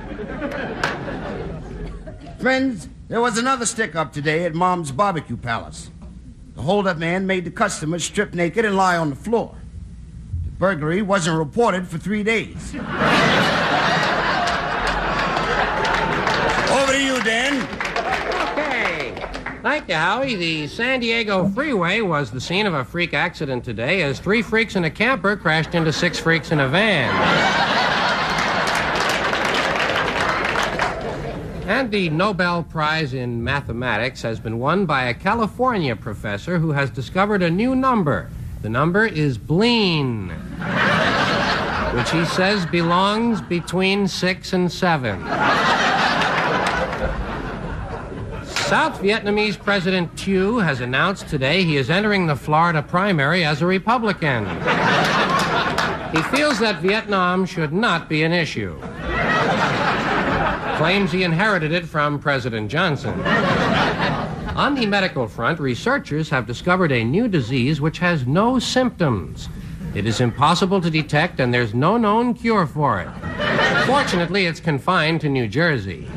Friends, there was another stick-up today at Mom's Barbecue Palace. The hold-up man made the customers strip naked and lie on the floor. The burglary wasn't reported for 3 days. Over to you, Dan. Okay. Thank you, Howie. The San Diego freeway was the scene of a freak accident today as 3 freaks in a camper crashed into 6 freaks in a van. And the Nobel Prize in Mathematics has been won by a California professor who has discovered a new number. The number is Bleen, which he says belongs between 6 and 7. South Vietnamese President Thieu has announced today he is entering the Florida primary as a Republican. He feels that Vietnam should not be an issue. Claims he inherited it from President Johnson. On the medical front, researchers have discovered a new disease which has no symptoms. It is impossible to detect, and there's no known cure for it. Fortunately, it's confined to New Jersey.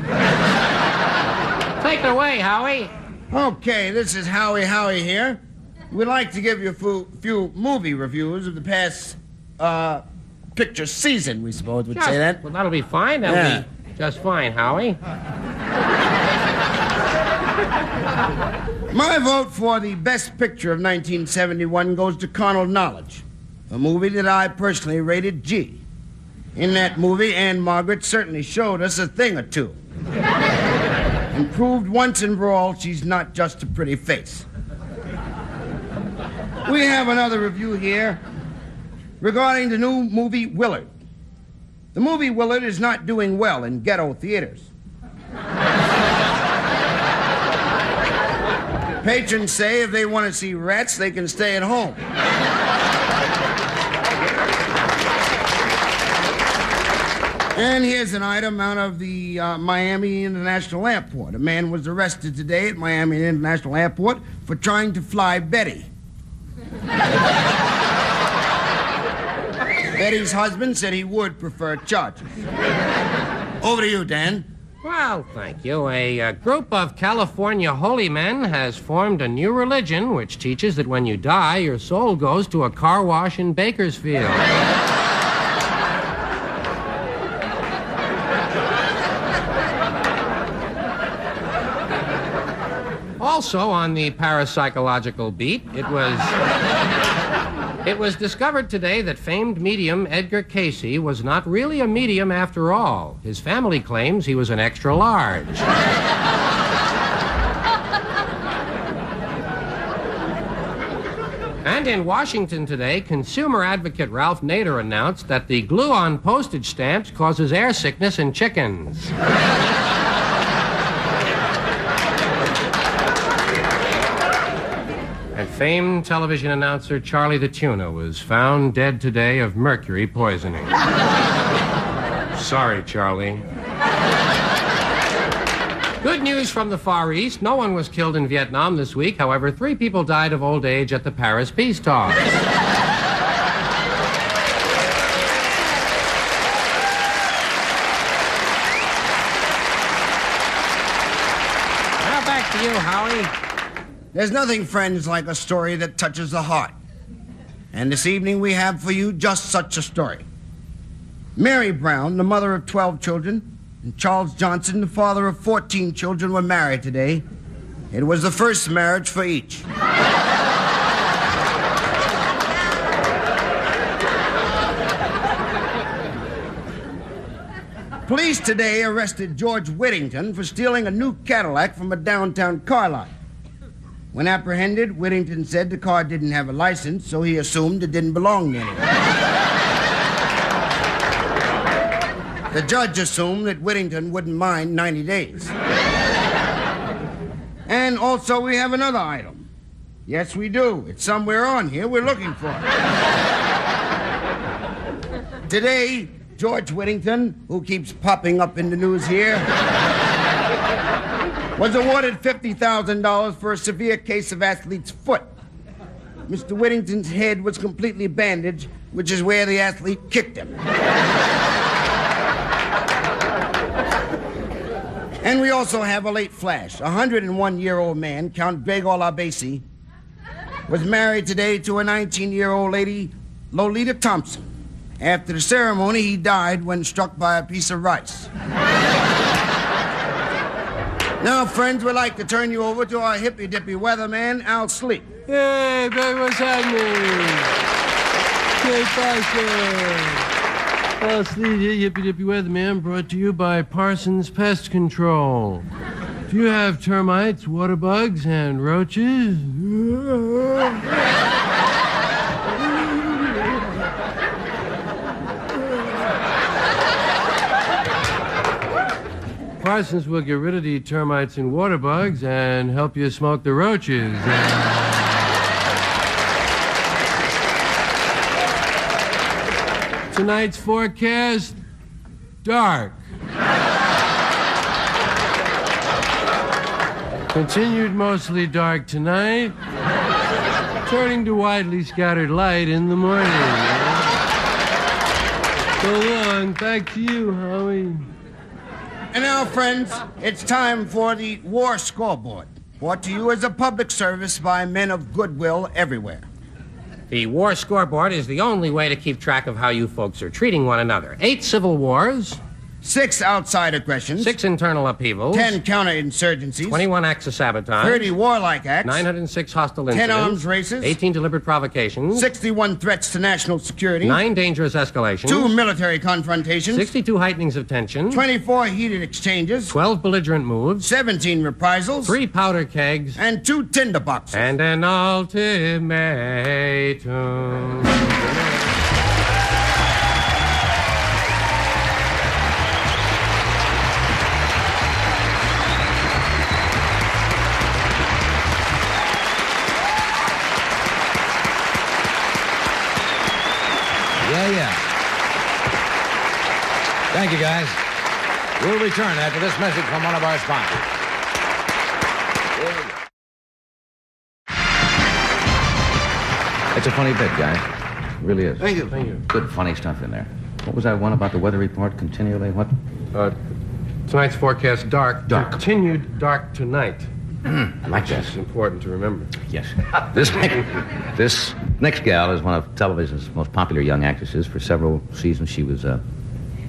Take it away, Howie. Okay, this is Howie here. We'd like to give you a few movie reviews of the past picture season, we suppose we'd say that. Well, that'll be fine. That'll be just fine, Howie. My vote for the best picture of 1971 goes to Carnal Knowledge, a movie that I personally rated G. In that movie, Ann-Margret certainly showed us a thing or two. And proved once and for all she's not just a pretty face. We have another review here regarding the new movie Willard. The movie Willard is not doing well in ghetto theaters. Patrons say if they want to see rats, they can stay at home. And here's an item out of the Miami International Airport. A man was arrested today at Miami International Airport for trying to fly Betty. Betty's husband said he would prefer charges. Over to you, Dan. Well, thank you. A group of California holy men has formed a new religion which teaches that when you die, your soul goes to a car wash in Bakersfield. Also on the parapsychological beat, it was discovered today that famed medium Edgar Casey was not really a medium after all. His family claims he was an extra large. And in Washington today, consumer advocate Ralph Nader announced that the glue on postage stamps causes air sickness in chickens. And famed television announcer Charlie the Tuna was found dead today of mercury poisoning. Sorry, Charlie. Good news from the Far East. No one was killed in Vietnam this week. However, 3 people died of old age at the Paris peace talks. Now back to you, Howie. There's nothing, friends, like a story that touches the heart. And this evening we have for you just such a story. Mary Brown, the mother of 12 children, and Charles Johnson, the father of 14 children, were married today. It was the first marriage for each. Police today arrested George Whittington for stealing a new Cadillac from a downtown car lot. When apprehended, Whittington said the car didn't have a license, so he assumed it didn't belong to anyone. The judge assumed that Whittington wouldn't mind 90 days. And also, we have another item. Yes, we do. It's somewhere on here. We're looking for it. Today, George Whittington, who keeps popping up in the news here, was awarded $50,000 for a severe case of athlete's foot. Mr. Whittington's head was completely bandaged, which is where the athlete kicked him. And we also have a late flash. A 101-year-old man, Count Gregor Labasi, was married today to a 19-year-old lady, Lolita Thompson. After the ceremony, he died when struck by a piece of rice. Now, friends, we'd like to turn you over to our hippy-dippy weatherman, Al Sleep. Hey, baby, what's happening? Hey, Parson. Al Sleep here, hippy-dippy weatherman, brought to you by Parsons Pest Control. If you have termites, water bugs, and roaches... Parsons will get rid of the termites and water bugs and help you smoke the roaches. Tonight's forecast, dark. Continued mostly dark tonight, turning to widely scattered light in the morning. So long, back to you, Howie. And now, friends, it's time for the War Scoreboard, brought to you as a public service by men of goodwill everywhere. The War Scoreboard is the only way to keep track of how you folks are treating one another. 8 civil wars, 6 outside aggressions, 6 internal upheavals, 10 counterinsurgencies, 21 acts of sabotage, 30 warlike acts, 906 hostile 10 incidents, arms races, 18 deliberate provocations, 61 threats to national security, 9 dangerous escalations, 2 military confrontations, 62 heightenings of tension, 24 heated exchanges, 12 belligerent moves, 17 reprisals, 3 powder kegs, and 2 tinderboxes. and an ultimatum. Thank you, guys. We'll return after this message from one of our sponsors. It's a funny bit, guys. It really is. Thank you. Thank you. Good, funny stuff in there. What was that one about the weather report continually? What? Tonight's forecast dark. Dark. Continued dark tonight. I like that. It's important to remember. Yes. This next gal is one of television's most popular young actresses. For several seasons, she was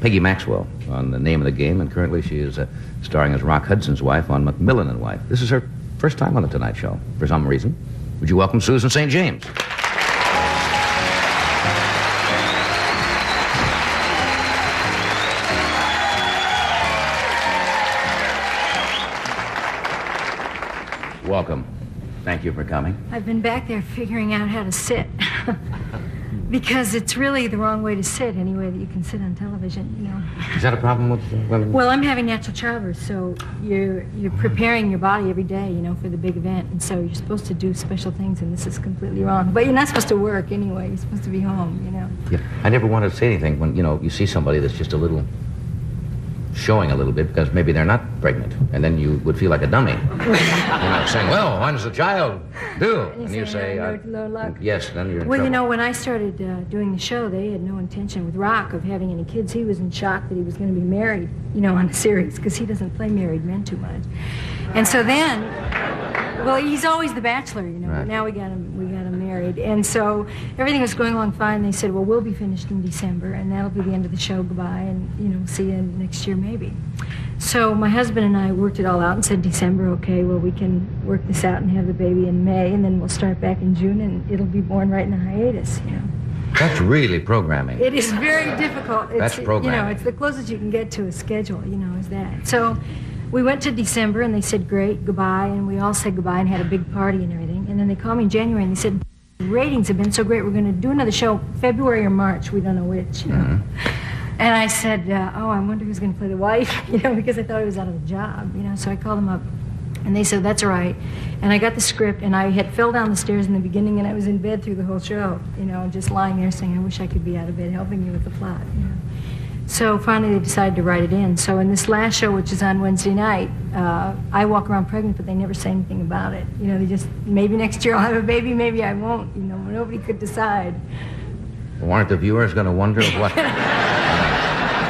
Peggy Maxwell on The Name of the Game, and currently she is starring as Rock Hudson's wife on McMillan Wife. This is her first time on The Tonight Show, for some reason. Would you welcome Susan St. James? Welcome. Thank you for coming. I've been back there figuring out how to sit. Because it's really the wrong way to sit, any way that you can sit on television, you know. Is that a problem with women? Well, I'm having natural childbirth, so you're preparing your body every day, you know, for the big event. And so you're supposed to do special things, and this is completely wrong. But you're not supposed to work anyway. You're supposed to be home, you know. Yeah. I never wanted to say anything when, you know, you see somebody that's just a little showing a little bit because maybe they're not pregnant, and then you would feel like a dummy. Saying, well, when does the child do? And you say, no luck. Yes, then you're in Well, trouble. you know, when I started doing the show, they had no intention with Rock of having any kids. He was in shock that he was going to be married, you know, on the series, because he doesn't play married men too much. And so then, well, he's always the bachelor, you know, Right. but now we got him married. And so everything was going along fine. They said, well, we'll be finished in December, and that'll be the end of the show. Goodbye, and, you know, see you next year maybe. So my husband and I worked it all out and said, December, okay, well, we can work this out and have the baby in May, and then we'll start back in June, and it'll be born right in a hiatus, you know. That's really programming. It is very difficult. That's programming. You know, it's the closest you can get to a schedule, you know, is that. So we went to December, and they said, great, goodbye, and we all said goodbye and had a big party and everything. And then they called me in January, and they said, ratings have been so great, we're going to do another show February or March, we don't know which, you know. Mm-hmm. And I said, oh, I wonder who's going to play the wife, you know, because I thought he was out of a job, you know. So I called him up, and they said, that's all right. And I got the script, and I had fell down the stairs in the beginning, and I was in bed through the whole show, you know, just lying there saying, I wish I could be out of bed helping you with the plot, you know. So finally they decided to write it in. So in this last show, which is on Wednesday night, I walk around pregnant, but they never say anything about it. You know, they just, maybe next year I'll have a baby, maybe I won't, you know, nobody could decide. Well, aren't the viewers going to wonder what...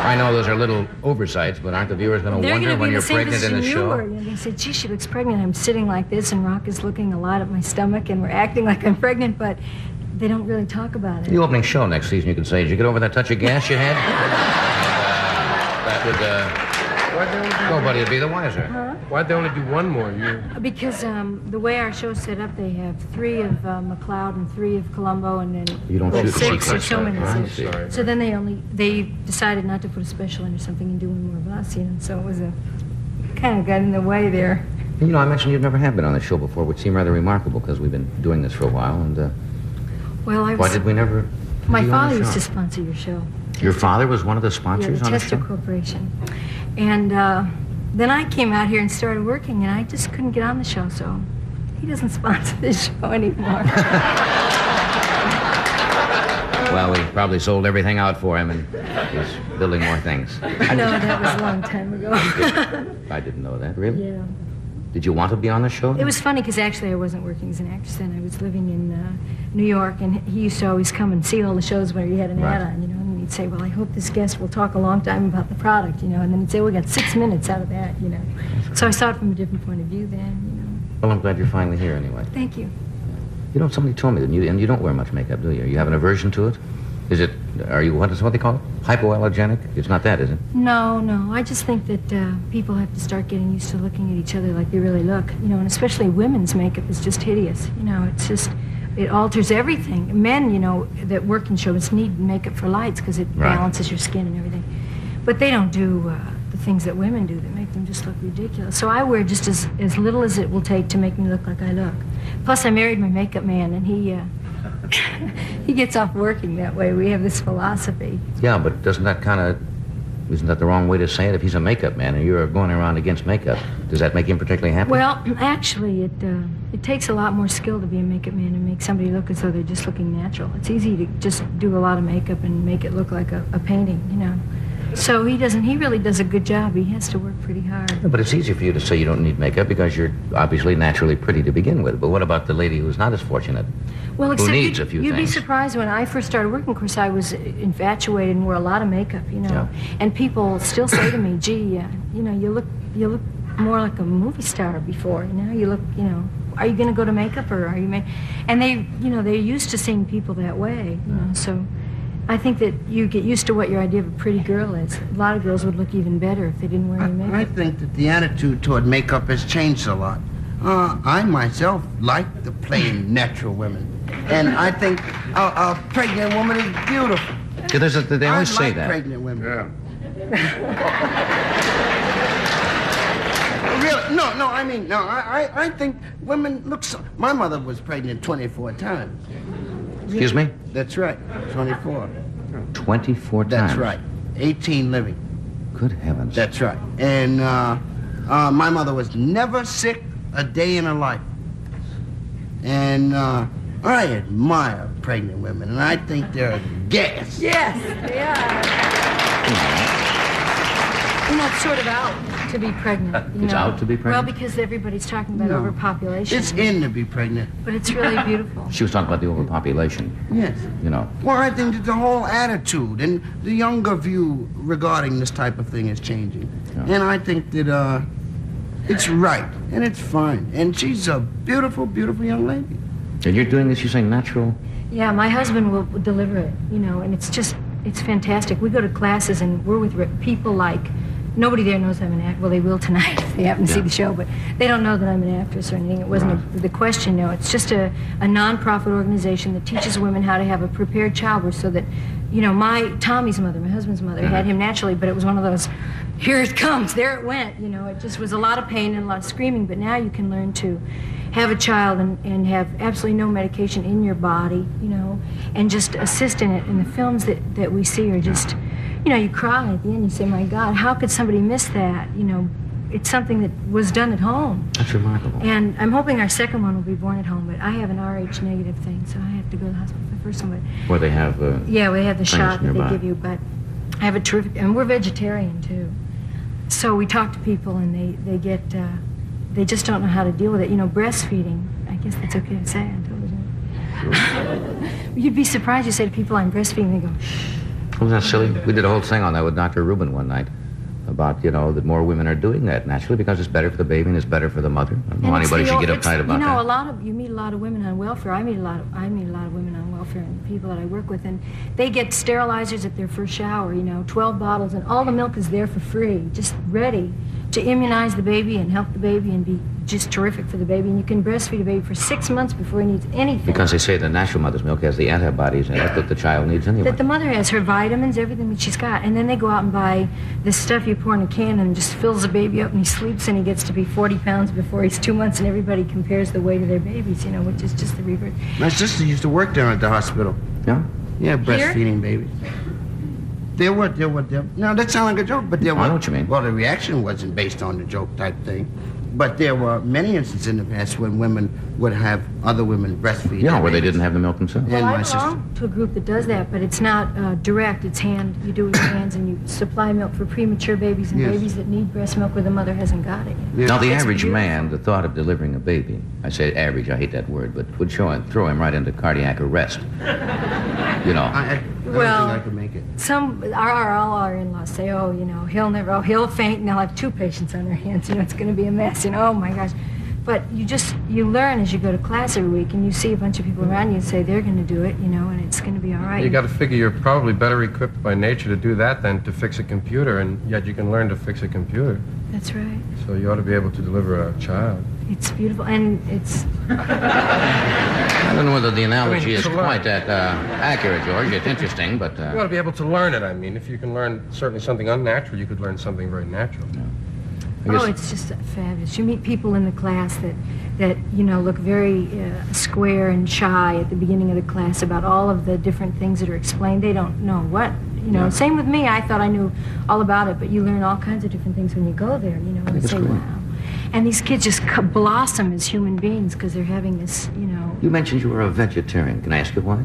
I know those are little oversights, but aren't the viewers going to wonder when you're pregnant in the show? You know, they said, gee, she looks pregnant. I'm sitting like this, and Rock is looking a lot at my stomach, and we're acting like I'm pregnant, but they don't really talk about it. The opening show next season, you can say, did you get over that touch of gas you had? That would, nobody would be the wiser. Huh? Why'd they only do one more year? Because the way our show's set up, they have 3 of McLeod and 3 of Columbo, and then You don't shoot the 6 or sequence, so many. right? six. I see. So then they decided not to put a special in or something and do one more of us, you know. So it was kind of got in the way there. You know, I mentioned you never have been on the show before, which seemed rather remarkable because we've been doing this for a while. And Well, I was. why did we never? My be on the father used show? to sponsor your show. Your father was one of the Yeah, sponsors the on the Tester show? Corporation. And then I came out here and started working, and I just couldn't get on the show, so he doesn't sponsor this show anymore. Well, we probably sold everything out for him and he's building more things. No, that was a long time ago. I didn't know that, really? Yeah. Did you want to be on the show? It was funny because actually I wasn't working as an actress then. I was living in New York, and he used to always come and see all the shows where he had an Right. ad on, you know, and he'd say, well, I hope this guest will talk a long time about the product, you know, and then he'd say, we got 6 minutes out of that, you know. So I saw it from a different point of view then, you know. Well, I'm glad you're finally here anyway. Thank you. You know, somebody told me that and you don't wear much makeup, do you? You have an aversion to it? Are you, what they call it? Hypoallergenic? It's not that, is it? No. I just think that people have to start getting used to looking at each other like they really look, you know, and especially women's makeup is just hideous. You know, it's just, it alters everything. Men, you know, that work in shows need makeup for lights because it Right. balances your skin and everything. But they don't do the things that women do that make them just look ridiculous. So I wear just as little as it will take to make me look like I look. Plus, I married my makeup man, and he gets off working that way. We have this philosophy. Yeah, but isn't that the wrong way to say it? If he's a makeup man and you're going around against makeup, does that make him particularly happy? Well, actually, it takes a lot more skill to be a makeup man and make somebody look as though they're just looking natural. It's easy to just do a lot of makeup and make it look like a painting, you know. So he really does a good job. He has to work pretty hard. No, but it's easy for you to say you don't need makeup because you're obviously naturally pretty to begin with. But what about the lady who's not as fortunate? Well, who needs a few you'd things? be surprised when I first started working. Of course, I was infatuated and wore a lot of makeup, you know. Yeah. And people still say to me, "Gee, you know, you look more like a movie star before. You know, you look, you know, are you going to go to makeup or are you?" And they, you know, they're used to seeing people that way, you know. So I think that you get used to what your idea of a pretty girl is. A lot of girls would look even better if they didn't wear any makeup. I think that the attitude toward makeup has changed a lot. I myself like the plain, natural women. And I think a pregnant woman is beautiful. Yeah, they always say like that. Pregnant women. Yeah. Really? No, I mean, no, I think women look so... My mother was pregnant 24 times. Excuse me? That's right, 24. 24 times? That's right. 18 living. Good heavens. That's right. And my mother was never sick a day in her life. And I admire pregnant women, and I think they're gas. Yes, they are. You know, it's sort of out to be pregnant. You It's know? out to be pregnant? Well, because everybody's talking about No. overpopulation. It's in to be pregnant. But it's really beautiful. She was talking about the overpopulation. Yes. You know. Well, I think that the whole attitude and the younger view regarding this type of thing is changing. Yeah. And I think that it's right, and it's fine. And she's a beautiful, beautiful young lady. And you're doing this, you're saying natural? Yeah, my husband will deliver it, you know, and it's fantastic. We go to classes and we're with people like, nobody there knows I'm an actor. Well, they will tonight if they happen to see the show, but they don't know that I'm an actress or anything. It wasn't the question, no. It's just a non-profit organization that teaches women how to have a prepared childbirth so that, you know, Tommy's mother, my husband's mother, had him naturally, but it was one of those, here it comes, there it went, you know. It just was a lot of pain and a lot of screaming, but now you can learn to have a child and have absolutely no medication in your body, you know, and just assist in it. And the films that we see are just, you know, you cry at the end. You say, my God, how could somebody miss that? You know, it's something that was done at home. That's remarkable. And I'm hoping our second one will be born at home, but I have an Rh negative thing, so I have to go to the hospital for the first one. But Where they have... yeah, we have the shot that nearby. they give you, but I have a terrific... And we're vegetarian, too. So we talk to people, and they get... they just don't know how to deal with it. You know, breastfeeding, I guess that's okay to say on television. You'd be surprised. You say to people, I'm breastfeeding, they go, Wasn't that silly? We did a whole thing on that with Dr. Rubin one night about, you know, that more women are doing that naturally because it's better for the baby and it's better for the mother. I don't know anybody should get uptight about that. You meet a lot of women on welfare. I meet a lot of women on welfare and people that I work with, and they get sterilizers at their first shower, you know, 12 bottles, and all the milk is there for free, just ready to immunize the baby and help the baby and be just terrific for the baby. And you can breastfeed a baby for 6 months before he needs anything. Because they say the natural mother's milk has the antibodies in it that the child needs anyway. That the mother has her vitamins, everything that she's got. And then they go out and buy this stuff you pour in a can and just fills the baby up, and he sleeps and he gets to be 40 pounds before he's 2 months, and everybody compares the weight of their babies, you know, which is just the reverse. My sister used to work down at the hospital. Yeah? Yeah, breastfeeding babies. There were. No, that sounds like a joke, but there were. I know what you mean. Well, the reaction wasn't based on the joke type thing. But there were many instances in the past when women would have other women breastfeed. Yeah, where they didn't have the milk themselves. Well, And I my sister. belong to a group that does that, but it's not direct. It's hand. You do it with your hands, and you supply milk for premature babies and Yes. babies that need breast milk where the mother hasn't got it yet. Yeah. Now, the It's average beautiful. man, the thought of delivering a baby, I say average, I hate that word, but would throw him right into cardiac arrest. You know. I don't Well, think I could make it. All our in-laws say, oh, you know, he'll faint, and they'll have 2 patients on their hands. You know, it's going to be a mess. You know, oh my gosh. But you learn as you go to class every week, and you see a bunch of people around you and say they're going to do it, you know, and it's going to be all right. You got to figure you're probably better equipped by nature to do that than to fix a computer, and yet you can learn to fix a computer. That's right. So you ought to be able to deliver a child. It's beautiful, and it's... I don't know whether the analogy is to learn. quite that accurate, George. It's interesting, but... You ought to be able to learn it, I mean. If you can learn certainly something unnatural, you could learn something very natural. I guess- Oh, it's just fabulous. You meet people in the class that you know, look very square and shy at the beginning of the class about all of the different things that are explained. They don't know what, you know. Yeah. Same with me. I thought I knew all about it, but you learn all kinds of different things when you go there, you know, and it's say, great. wow. And these kids just blossom as human beings because they're having this, you know... You mentioned you were a vegetarian. Can I ask you why?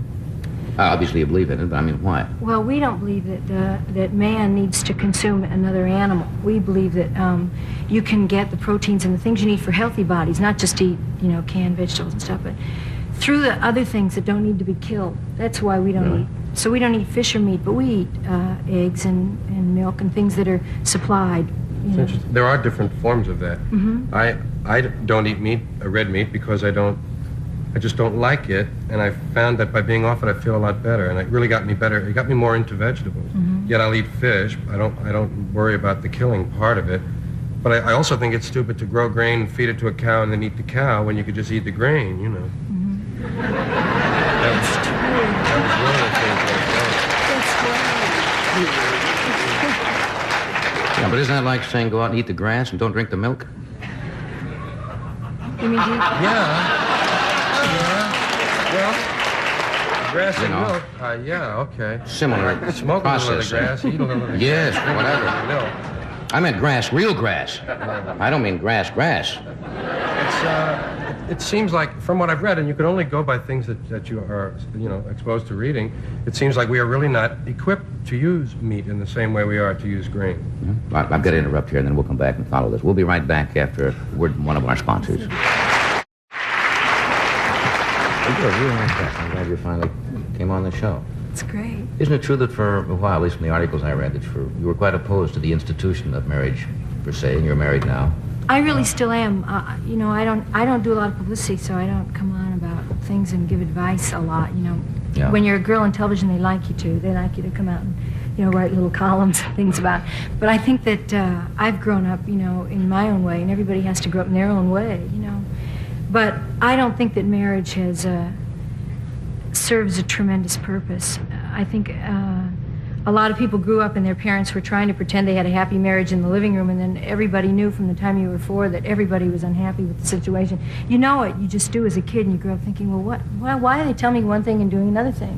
Obviously you believe in it, but I mean, why? Well, we don't believe that man needs to consume another animal. We believe that you can get the proteins and the things you need for healthy bodies, not just eat, canned vegetables and stuff, but through the other things that don't need to be killed. That's why we don't eat. So we don't eat fish or meat, but we eat eggs and milk and things that are supplied. There are different forms of that. I don't eat meat, red meat, because I just don't like it, and I found that by being off it, I feel a lot better, and it really got me better. It got me more into vegetables. Yet I'll eat fish. I don't worry about the killing part of it. But I also think it's stupid to grow grain and feed it to a cow and then eat the cow when you could just eat the grain, That was one of the things Yeah, but isn't that like saying go out and eat the grass and don't drink the milk? You mean Well, grass and milk, okay. Similar Smoke process. a little of the grass, eat a little of the Yes, whatever. milk. I meant grass, real grass. I don't mean grass. It seems like, from what I've read, and you can only go by things that you are, exposed to reading, it seems like we are really not equipped to use meat in the same way we are to use grain. I've got to interrupt here, and then we'll come back and follow this. We'll be right back after a word from one of our sponsors. You did a real nice job. I'm glad you finally came on the show. It's great. Isn't it true that for a while, at least from the articles I read, that you were quite opposed to the institution of marriage, per se, and you're married now? I really still am. I don't do a lot of publicity, so I don't come on about things and give advice a lot. Yeah. When you're a girl on television, they like you to. They like you to come out and write little columns and things about. But I think that I've grown up, in my own way, and everybody has to grow up in their own way, But I don't think that marriage has serves a tremendous purpose. I think a lot of people grew up and their parents were trying to pretend they had a happy marriage in the living room, and then everybody knew from the time you were 4 that everybody was unhappy with the situation. You know it. You just do as a kid, and you grow up thinking, well, why are they telling me one thing and doing another thing,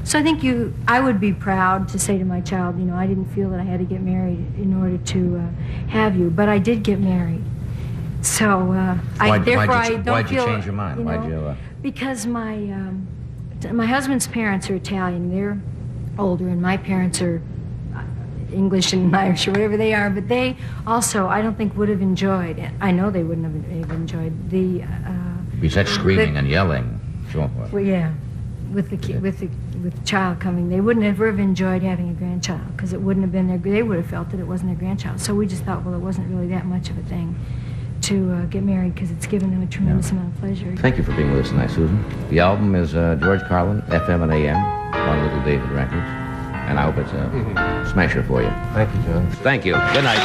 So I think I would be proud to say to my child, I didn't feel that I had to get married in order to have you, but I did get married. So Why'd you change your mind? Because my husband's parents are Italian. They're older, and my parents are English and Irish or whatever they are. But they also, I don't think, would have enjoyed. I know they wouldn't have enjoyed the. Besides screaming and yelling, so forth. Well, yeah, with the child coming, they wouldn't have ever enjoyed having a grandchild because it wouldn't have been they would have felt that it wasn't their grandchild. So we just thought, well, it wasn't really that much of a thing to get married because it's given them a tremendous amount of pleasure. Thank you for being with us tonight, Susan. The album is George Carlin, FM and AM, on Little David Records, and I hope it's a smasher for you. Thank you, John. Thank you. Good night.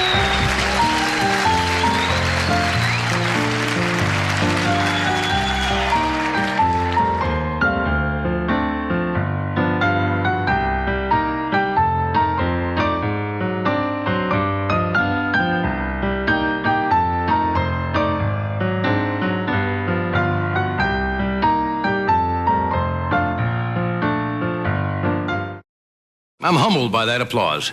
I'm humbled by that applause.